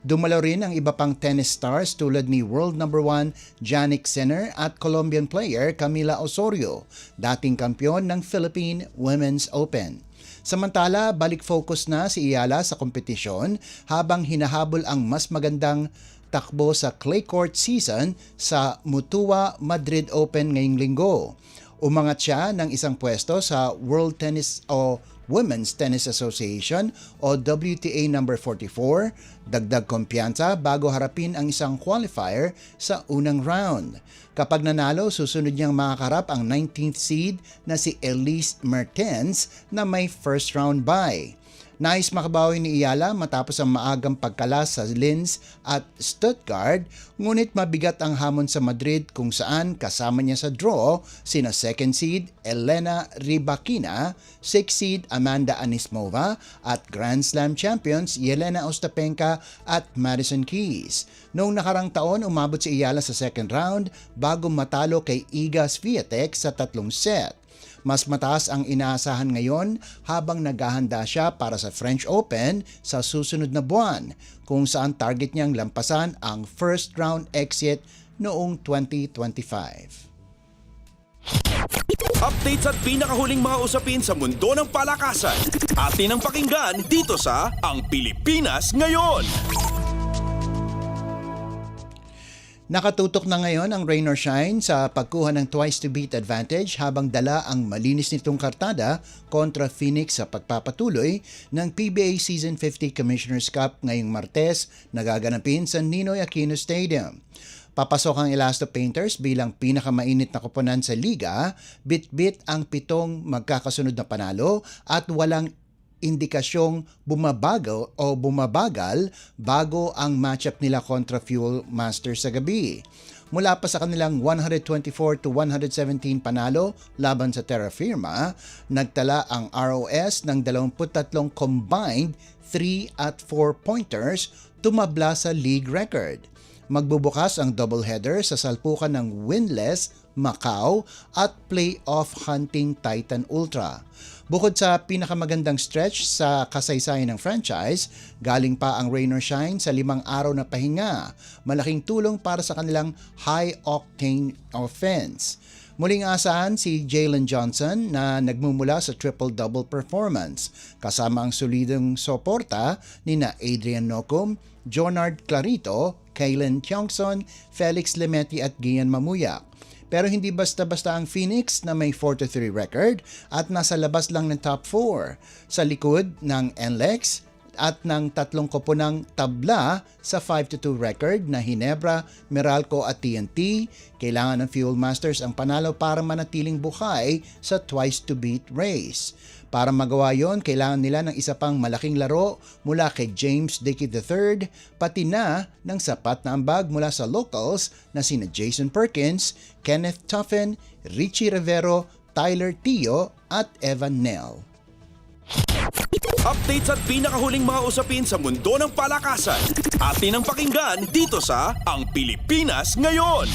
Dumalo rin ang iba pang tennis stars tulad ni world number 1 Jannik Sinner at Colombian player Camila Osorio, dating kampyon ng Philippine Women's Open. Samantala, balik focus na si Iyala sa kompetisyon habang hinahabol ang mas magandang takbo sa clay court season sa Mutua Madrid Open ngayong linggo. Umangat siya ng isang pwesto sa World Tennis o Women's Tennis Association o WTA number 44, dagdag kumpiyansa bago harapin ang isang qualifier sa unang round. Kapag nanalo, susunod niyang makakarap ang 19th seed na si Elise Mertens na may first round bye. Nais makabawi ni Iyala matapos ang maagang pagkalas sa Linz at Stuttgart, ngunit mabigat ang hamon sa Madrid kung saan kasama niya sa draw sina 2nd seed Elena Rybakina, 6th seed Amanda Anisimova at Grand Slam champions Yelena Ostapenka at Madison Keys. Noong nakarang taon, umabot si Iyala sa second round bago matalo kay Iga Swiatek sa 3 set. Mas mataas ang inaasahan ngayon habang naghahanda siya para sa French Open sa susunod na buwan, kung saan target niyang lampasan ang first round exit noong 2025. Updates at pinakahuling mga usapin sa mundo ng palakasan. Atin ang pakinggan dito sa Ang Pilipinas Ngayon. Nakatutok na ngayon ang rain or shine sa pagkuha ng twice to beat advantage habang dala ang malinis nitong kartada kontra Phoenix sa pagpapatuloy ng PBA Season 50 Commissioner's Cup ngayong Martes na gaganapin sa Ninoy Aquino Stadium. Papasok ang Elasto Painters bilang pinakamainit na koponan sa liga, bit-bit ang 7 magkakasunod na panalo at walang indikasyong bumabagal bago ang matchup nila kontra Fuel Masters sa gabi. Mula pa sa kanilang 124-117 panalo laban sa Terra Firma, nagtala ang ROS ng 23 combined 3 at 4 pointers, tumabla sa league record. Magbubukas ang doubleheader sa salpukan ng winless Macau at playoff hunting Titan Ultra. Bukod sa pinakamagandang stretch sa kasaysayan ng franchise, galing pa ang rain or shine sa 5 araw na pahinga, malaking tulong para sa kanilang high-octane offense. Muling asahan si Jalen Johnson na nagmumula sa triple-double performance, kasama ang solidong suporta ni na Adrian Nocum, Jonard Clarito, Kaylen Tiongson, Felix Lemeti at Gian Mamuyak. Pero hindi basta-basta ang Phoenix na may 4-3 record at nasa labas lang ng top 4. Sa likod ng NLEX at ng 3 koponang tabla sa 5-2 record na Hinebra, Meralco at TNT, kailangan ng Fuel Masters ang panalo para manatiling buhay sa twice-to-beat race. Para magawa yon, kailangan nila ng isa pang malaking laro mula kay James Dickey III, pati na ng sapat na ambag mula sa locals na sina Jason Perkins, Kenneth Tuffin, Richie Rivero, Tyler Tio at Evan Nell. Updates at pinakahuling mga usapin sa mundo ng palakasan. Atin ang pakinggan dito sa Ang Pilipinas Ngayon.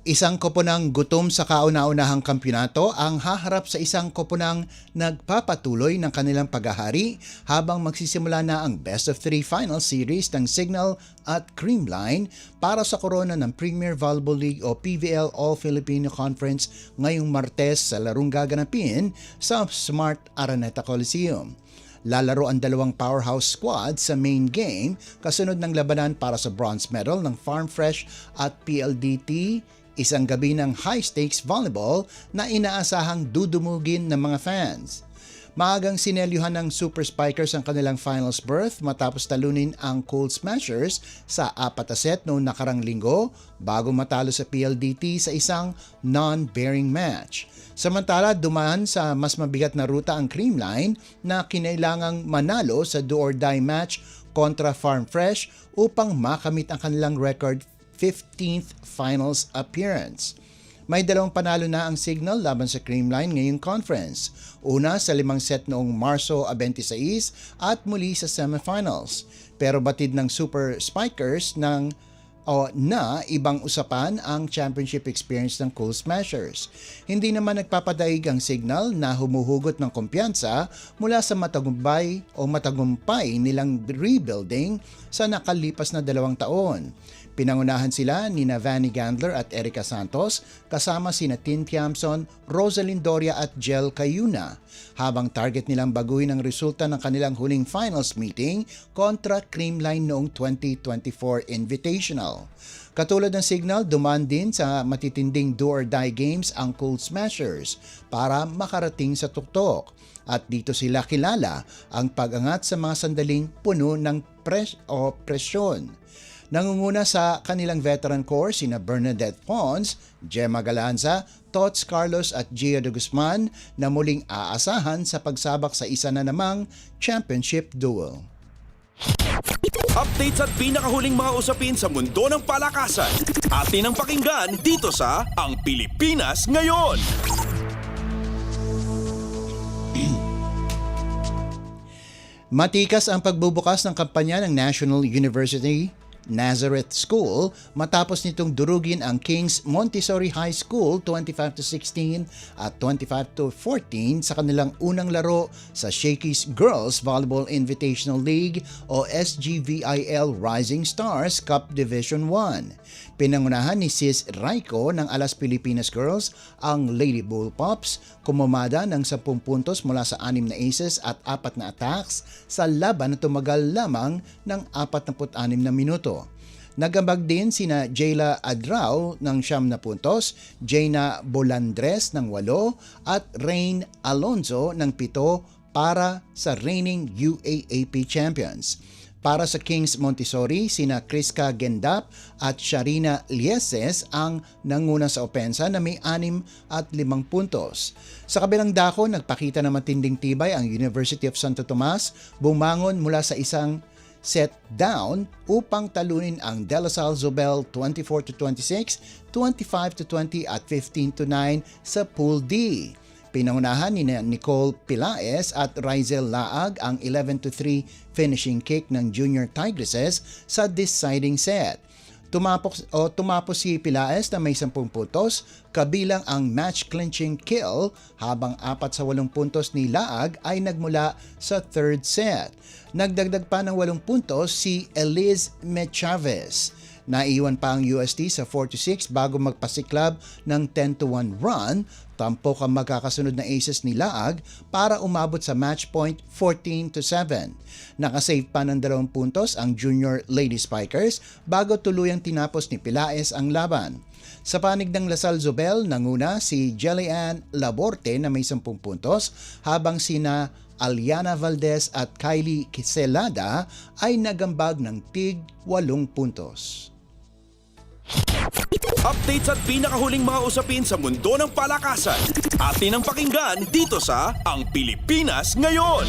Isang koponang gutom sa kauna-unahang kampyonato ang haharap sa isang koponang nagpapatuloy ng kanilang paghahari habang magsisimula na ang Best of 3 Final Series ng Signal at Creamline para sa korona ng Premier Volleyball League o PVL All-Filipino Conference ngayong Martes sa larong gaganapin sa Smart Araneta Coliseum. Lalaro ang 2 powerhouse squad sa main game kasunod ng labanan para sa bronze medal ng Farm Fresh at PLDT, isang gabi ng high-stakes volleyball na inaasahang dudumugin ng mga fans. Maagang sinelyuhan ng Super Spikers ang kanilang finals berth matapos talunin ang Cold Smashers sa 4 set noong nakarang linggo bago matalo sa PLDT sa isang non-bearing match. Samantala, dumaan sa mas mabigat na ruta ang Creamline na kinailangang manalo sa do-or-die match kontra Farm Fresh upang makamit ang kanilang record 15th finals appearance. May 2 panalo na ang Signal laban sa Creamline ngayong conference. Una sa 5 set noong Marso 26 at muli sa semifinals. Pero batid ng Super Spikers na ibang usapan ang championship experience ng Cold Smashers. Hindi naman nagpapadaig ang Signal na humuhugot ng kumpiyansa mula sa matagumpay nilang rebuilding sa nakalipas na 2 taon. Pinangunahan sila ni Vanny Gandler at Erica Santos kasama sina Tin Tiamson, Rosalind Doria at Jel Cayuna, habang target nilang baguhin ang resulta ng kanilang huling finals meeting kontra Creamline noong 2024 Invitational. Katulad ng Signal, dumaan din sa matitinding do-or-die games ang Cold Smashers para makarating sa tuktok. At dito sila kilala ang pag-angat sa mga sandaling puno ng presyon. Nangunguna sa kanilang veteran core sina Bernadette Pons, Gemma Galanza, Tots Carlos at Gia de Guzman na muling aasahan sa pagsabak sa isa na namang championship duel. Updates at pinakahuling mga usapin sa mundo ng palakasan. Atin ang pakinggan dito sa Ang Pilipinas Ngayon. Matikas ang pagbubukas ng kampanya ng National University Nazareth School matapos nitong durugin ang King's Montessori High School 25-16 at 25-14 sa kanilang unang laro sa Shakey's Girls Volleyball Invitational League o SGVIL Rising Stars Cup Division 1. Pinangunahan ni Sis Raiko ng Alas Pilipinas Girls ang Lady Bullpups, kumamada ng 10 puntos mula sa 6 na aces at 4 na attacks sa laban na tumagal lamang ng 46 na minuto. Nagambag din sina Jayla Adrao ng 9 na puntos, Jaina Bolandres ng 8 at Rain Alonzo ng 7 para sa reigning UAAP champions. Para sa King's Montessori, sina Criska Gendap at Sharina Lieses ang nanguna sa opensa na may 6 at 5 puntos. Sa kabilang dako, nagpakita ng matinding tibay ang University of Santo Tomas, bumangon mula sa isang set down upang talunin ang De La Salle Zobel 24-26, 25-20 at 15-9 sa Pool D. Pinangunahan ni Nicole Pilaes at Rizel Laag ang 11-3 finishing kick ng Junior Tigresses sa deciding set. Tumapos si Pilaes na may 10 puntos, kabilang ang match-clinching kill, habang 4 sa 8 puntos ni Laag ay nagmula sa third set. Nagdagdag pa ng 8 puntos si Eliz Mechavez. Naiwan pa ang UST sa 4-6 bago magpasiklab ng 10-1 run, tampok ang magkakasunod na aces ni Laag para umabot sa match point 14-7. Nakasave pa ng 2 puntos ang Junior Lady Spikers bago tuluyang tinapos ni Pilaes ang laban. Sa panig ng Lasal Zobel, nanguna si Jelian Laborte na may 10 puntos, habang sina Aliana Valdez at Kylie Kiselada ay nagambag ng tig 8 puntos. Updates at pinakahuling mga usapin sa mundo ng palakasan. Atin ang pakinggan dito sa Ang Pilipinas Ngayon.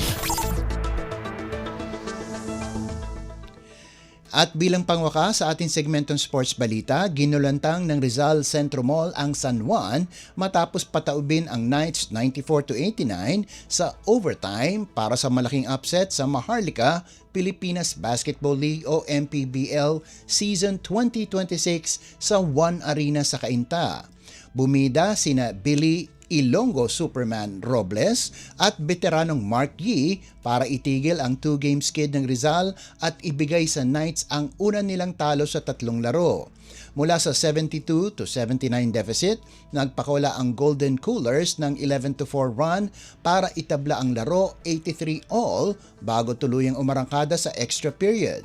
At bilang pangwakas sa ating segmentong sports balita, ginulantang ng Rizal Centro Mall ang San Juan matapos pataubin ang Knights 94-89 sa overtime para sa malaking upset sa Maharlika Pilipinas Basketball League o MPBL Season 2026 sa One Arena sa Cainta. Bumida sina Billy Ilonggo Superman Robles at veteranong Mark Yee para itigil ang 2-game skid ng Rizal at ibigay sa Knights ang una nilang talo sa 3 laro. Mula sa 72-79 deficit, nagpakawala ang Golden Coolers ng 11-4 run para itabla ang laro 83-all bago tuluyang umarangkada sa extra period.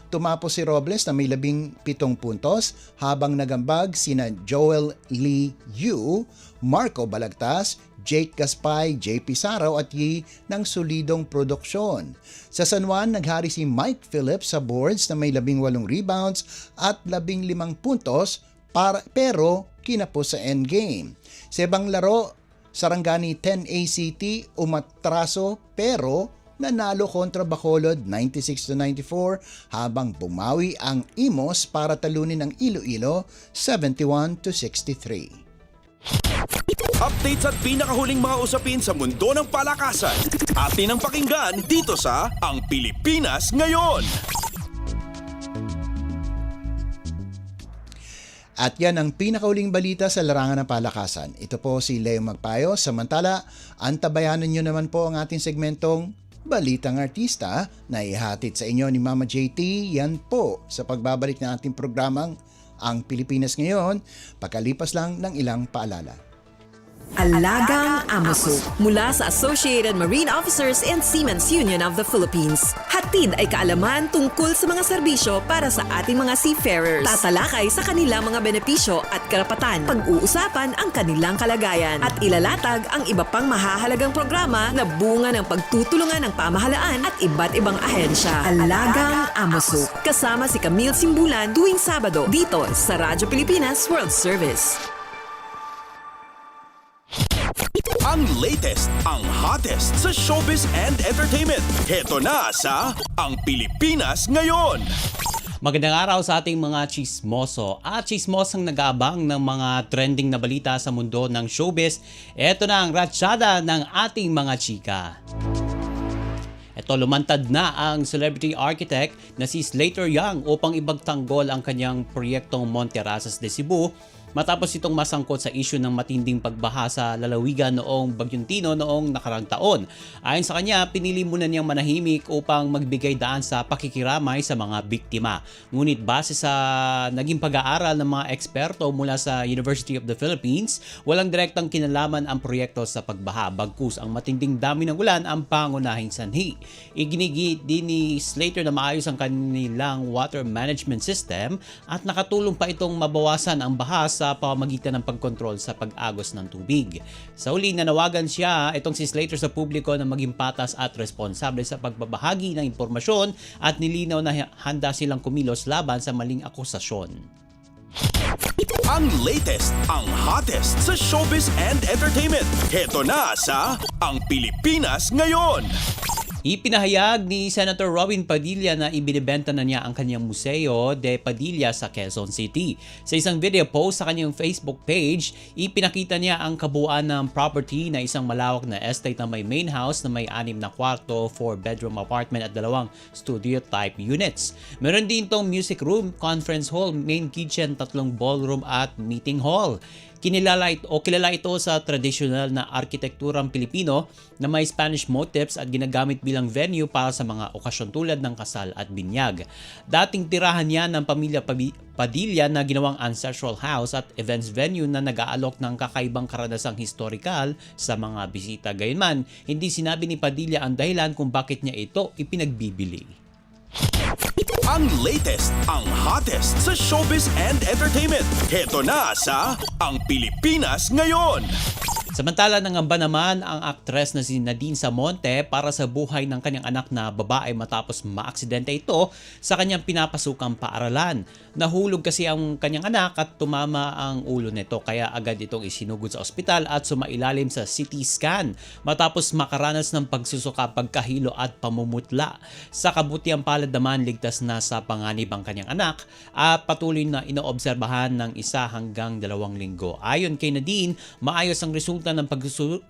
tumapos si Robles na may 17 puntos habang nagambag sina Joel Lee Yu, Marco Balagtas, Jake Gaspay, JP Saraw at Yi ng solidong produksyon. Sa San Juan, naghari si Mike Phillips sa boards na may 18 rebounds at 15 puntos pero kinapos sa endgame. Sa ibang laro, Sarangani 10 ACT umatraso pero nanalo kontra Bacolod 96-94 habang bumawi ang Imos para talunin ang Iloilo 71-63. Updates at pinakahuling mga usapin sa mundo ng palakasan. Atin ang pakinggan dito sa Ang Pilipinas Ngayon. At yan ang pinakahuling balita sa larangan ng palakasan. Ito po si Leo Magpayo. Samantala, antabayanan nyo naman po ang ating segmentong Balitang Artista na ihatid sa inyo ni Mama JT. Yan po sa pagbabalik ng ating programang Ang Pilipinas Ngayon, pagkalipas lang ng ilang paalala. Alagang Amoso mula sa Associated Marine Officers and Seamen's Union of the Philippines. Hatid ay kaalaman tungkol sa mga serbisyo para sa ating mga seafarers. Tatalakay sa kanilang mga benepisyo at karapatan. Pag-uusapan ang kanilang kalagayan at ilalatag ang iba pang mahahalagang programa na bunga ng pagtutulungan ng pamahalaan at iba't ibang ahensya. Alagang Amoso. Kasama si Camille Simbulan tuwing Sabado dito sa Radyo Pilipinas World Service. Ang latest, ang hottest sa showbiz and entertainment. Heto na sa Ang Pilipinas Ngayon. Magandang araw sa ating mga chismoso at chismosang nag-aabang ng mga trending na balita sa mundo ng showbiz. Heto na ang ratsyada ng ating mga chika. Ito, lumantad na ang celebrity architect na si Slater Young upang ibagtanggol ang kanyang proyektong Monterrasas de Cebu matapos itong masangkot sa issue ng matinding pagbaha sa lalawigan noong Bagyong Tino noong nakarang taon. Ayon sa kanya, pinili muna niyang manahimik upang magbigay daan sa pakikiramay sa mga biktima. Ngunit base sa naging pag-aaral ng mga eksperto mula sa University of the Philippines, walang direktang kinalaman ang proyekto sa pagbaha. Bagkus ang matinding dami ng ulan ang pangunahing sanhi. Iginigit din ni Slater na maayos ang kanilang water management system at nakatulong pa itong mabawasan ang baha sa pamamagitan ng pagkontrol sa pag-agos ng tubig. Sa huli, nanawagan siya itong si Slater sa publiko na maging patas at responsable sa pagbabahagi ng impormasyon at nilinaw na handa silang kumilos laban sa maling akusasyon. Ang latest, ang hottest sa showbiz and entertainment. Heto na sa Ang Pilipinas Ngayon. Ipinahayag ni Senator Robin Padilla na ibinibenta na niya ang kanyang Museo de Padilla sa Quezon City. Sa isang video post sa kanyang Facebook page, ipinakita niya ang kabuuan ng property na isang malawak na estate na may main house na may 6 na kwarto, 4-bedroom apartment at 2 studio-type units. Meron din itong music room, conference hall, main kitchen, 3 ballroom at meeting hall. Kilala ito sa traditional na arkitekturang Pilipino na may Spanish motifs at ginagamit bilang venue para sa mga okasyon tulad ng kasal at binyag. Dating tirahan niya ng pamilya Padilla na ginawang ancestral house at events venue na nag-aalok ng kakaibang karanasang historical sa mga bisita. Gayunman, hindi sinabi ni Padilla ang dahilan kung bakit niya ito ipinagbibili. Ang latest, ang hottest sa showbiz and entertainment. Heto na sa Ang Pilipinas Ngayon. Samantala, nangamba naman ang aktres na si Nadine Samonte para sa buhay ng kanyang anak na babae matapos maaksidente ito sa kanyang pinapasukang paaralan. Nahulog kasi ang kanyang anak at tumama ang ulo nito kaya agad itong isinugod sa ospital at sumailalim sa CT scan matapos makaranas ng pagsusuka, pagkahilo at pamumutla. Sa kabutiang palad naman, ligtas na sa panganib ang kanyang anak at patuloy na inoobserbahan ng 1 hanggang 2 linggo. Ayon kay Nadine, maayos ang resulta ng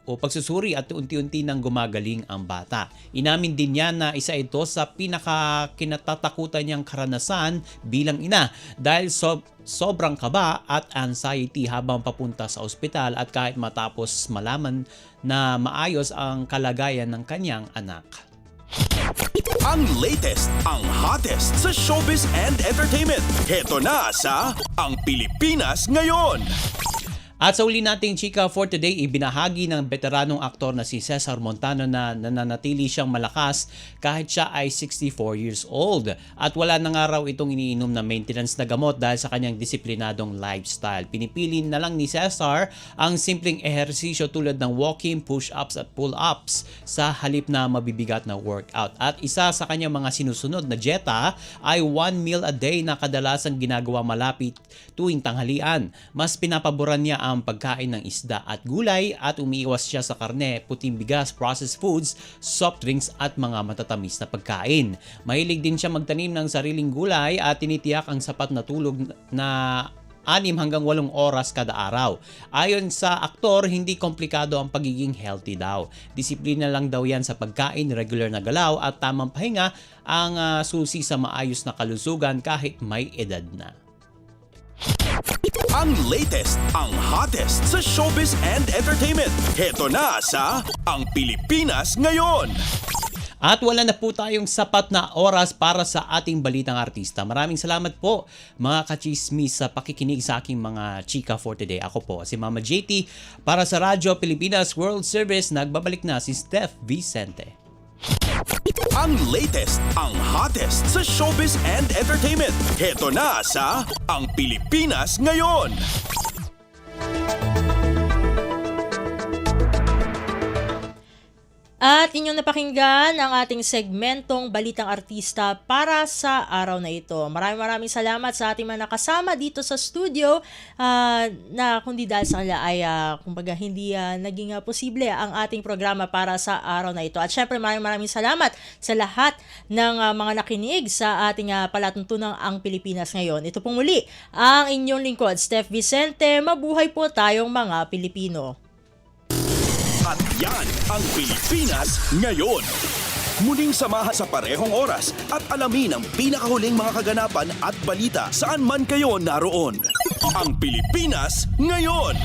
pagsusuri at unti-unti nang gumagaling ang bata. Inamin din niya na isa ito sa pinakakinatatakutan niyang karanasan bilang ina dahil sobrang kaba at anxiety habang papunta sa ospital at kahit matapos malaman na maayos ang kalagayan ng kanyang anak. Ang latest, ang hottest sa showbiz and entertainment. Heto na sa Ang Pilipinas Ngayon. At sa uli nating chika for today, ibinahagi ng veteranong aktor na si Cesar Montano na nananatili siyang malakas kahit siya ay 64 years old. At wala na nga raw itong iniinom na maintenance na gamot dahil sa kanyang disiplinadong lifestyle. Pinipili na lang ni Cesar ang simpleng ehersisyo tulad ng walking, push-ups at pull-ups sa halip na mabibigat na workout. At isa sa kanyang mga sinusunod na dieta ay 1 meal a day na kadalasang ginagawa malapit tuwing tanghalian. Mas pinapaboran niya ang pagkain ng isda at gulay at umiiwas siya sa karne, puting bigas, processed foods, soft drinks at mga matatamis na pagkain. Mahilig din siya magtanim ng sariling gulay at tinitiyak ang sapat na tulog na 6 hanggang 8 oras kada araw. Ayon sa aktor, hindi komplikado ang pagiging healthy daw. Disiplina lang daw yan sa pagkain, regular na galaw at tamang pahinga ang susi sa maayos na kalusugan kahit may edad na. Ang latest, ang hottest sa showbiz and entertainment. Heto na sa Ang Pilipinas Ngayon. At wala na po tayong sapat na oras para sa ating balitang artista. Maraming salamat po mga kachismis sa pakikinig sa aking mga chika for today. Ako po si Mama JT para sa Radyo Pilipinas World Service. Nagbabalik na si Steph Vicente. Ang latest, ang hottest sa showbiz and entertainment. Heto na sa Ang Pilipinas Ngayon. At inyong napakinggan ang ating segmentong Balitang Artista para sa araw na ito. Maraming salamat sa ating mga nakasama dito sa studio na kundi dahil sa kanila ay kumbaga hindi naging posible ang ating programa para sa araw na ito. At syempre maraming salamat sa lahat ng mga nakinig sa ating palatuntunang Ang Pilipinas Ngayon. Ito pong muli ang inyong lingkod, Steph Vicente. Mabuhay po tayong mga Pilipino. At yan ang Pilipinas Ngayon. Muling samahan sa parehong oras at alamin ang pinakahuling mga kaganapan at balita saan man kayo naroon. Ang Pilipinas Ngayon.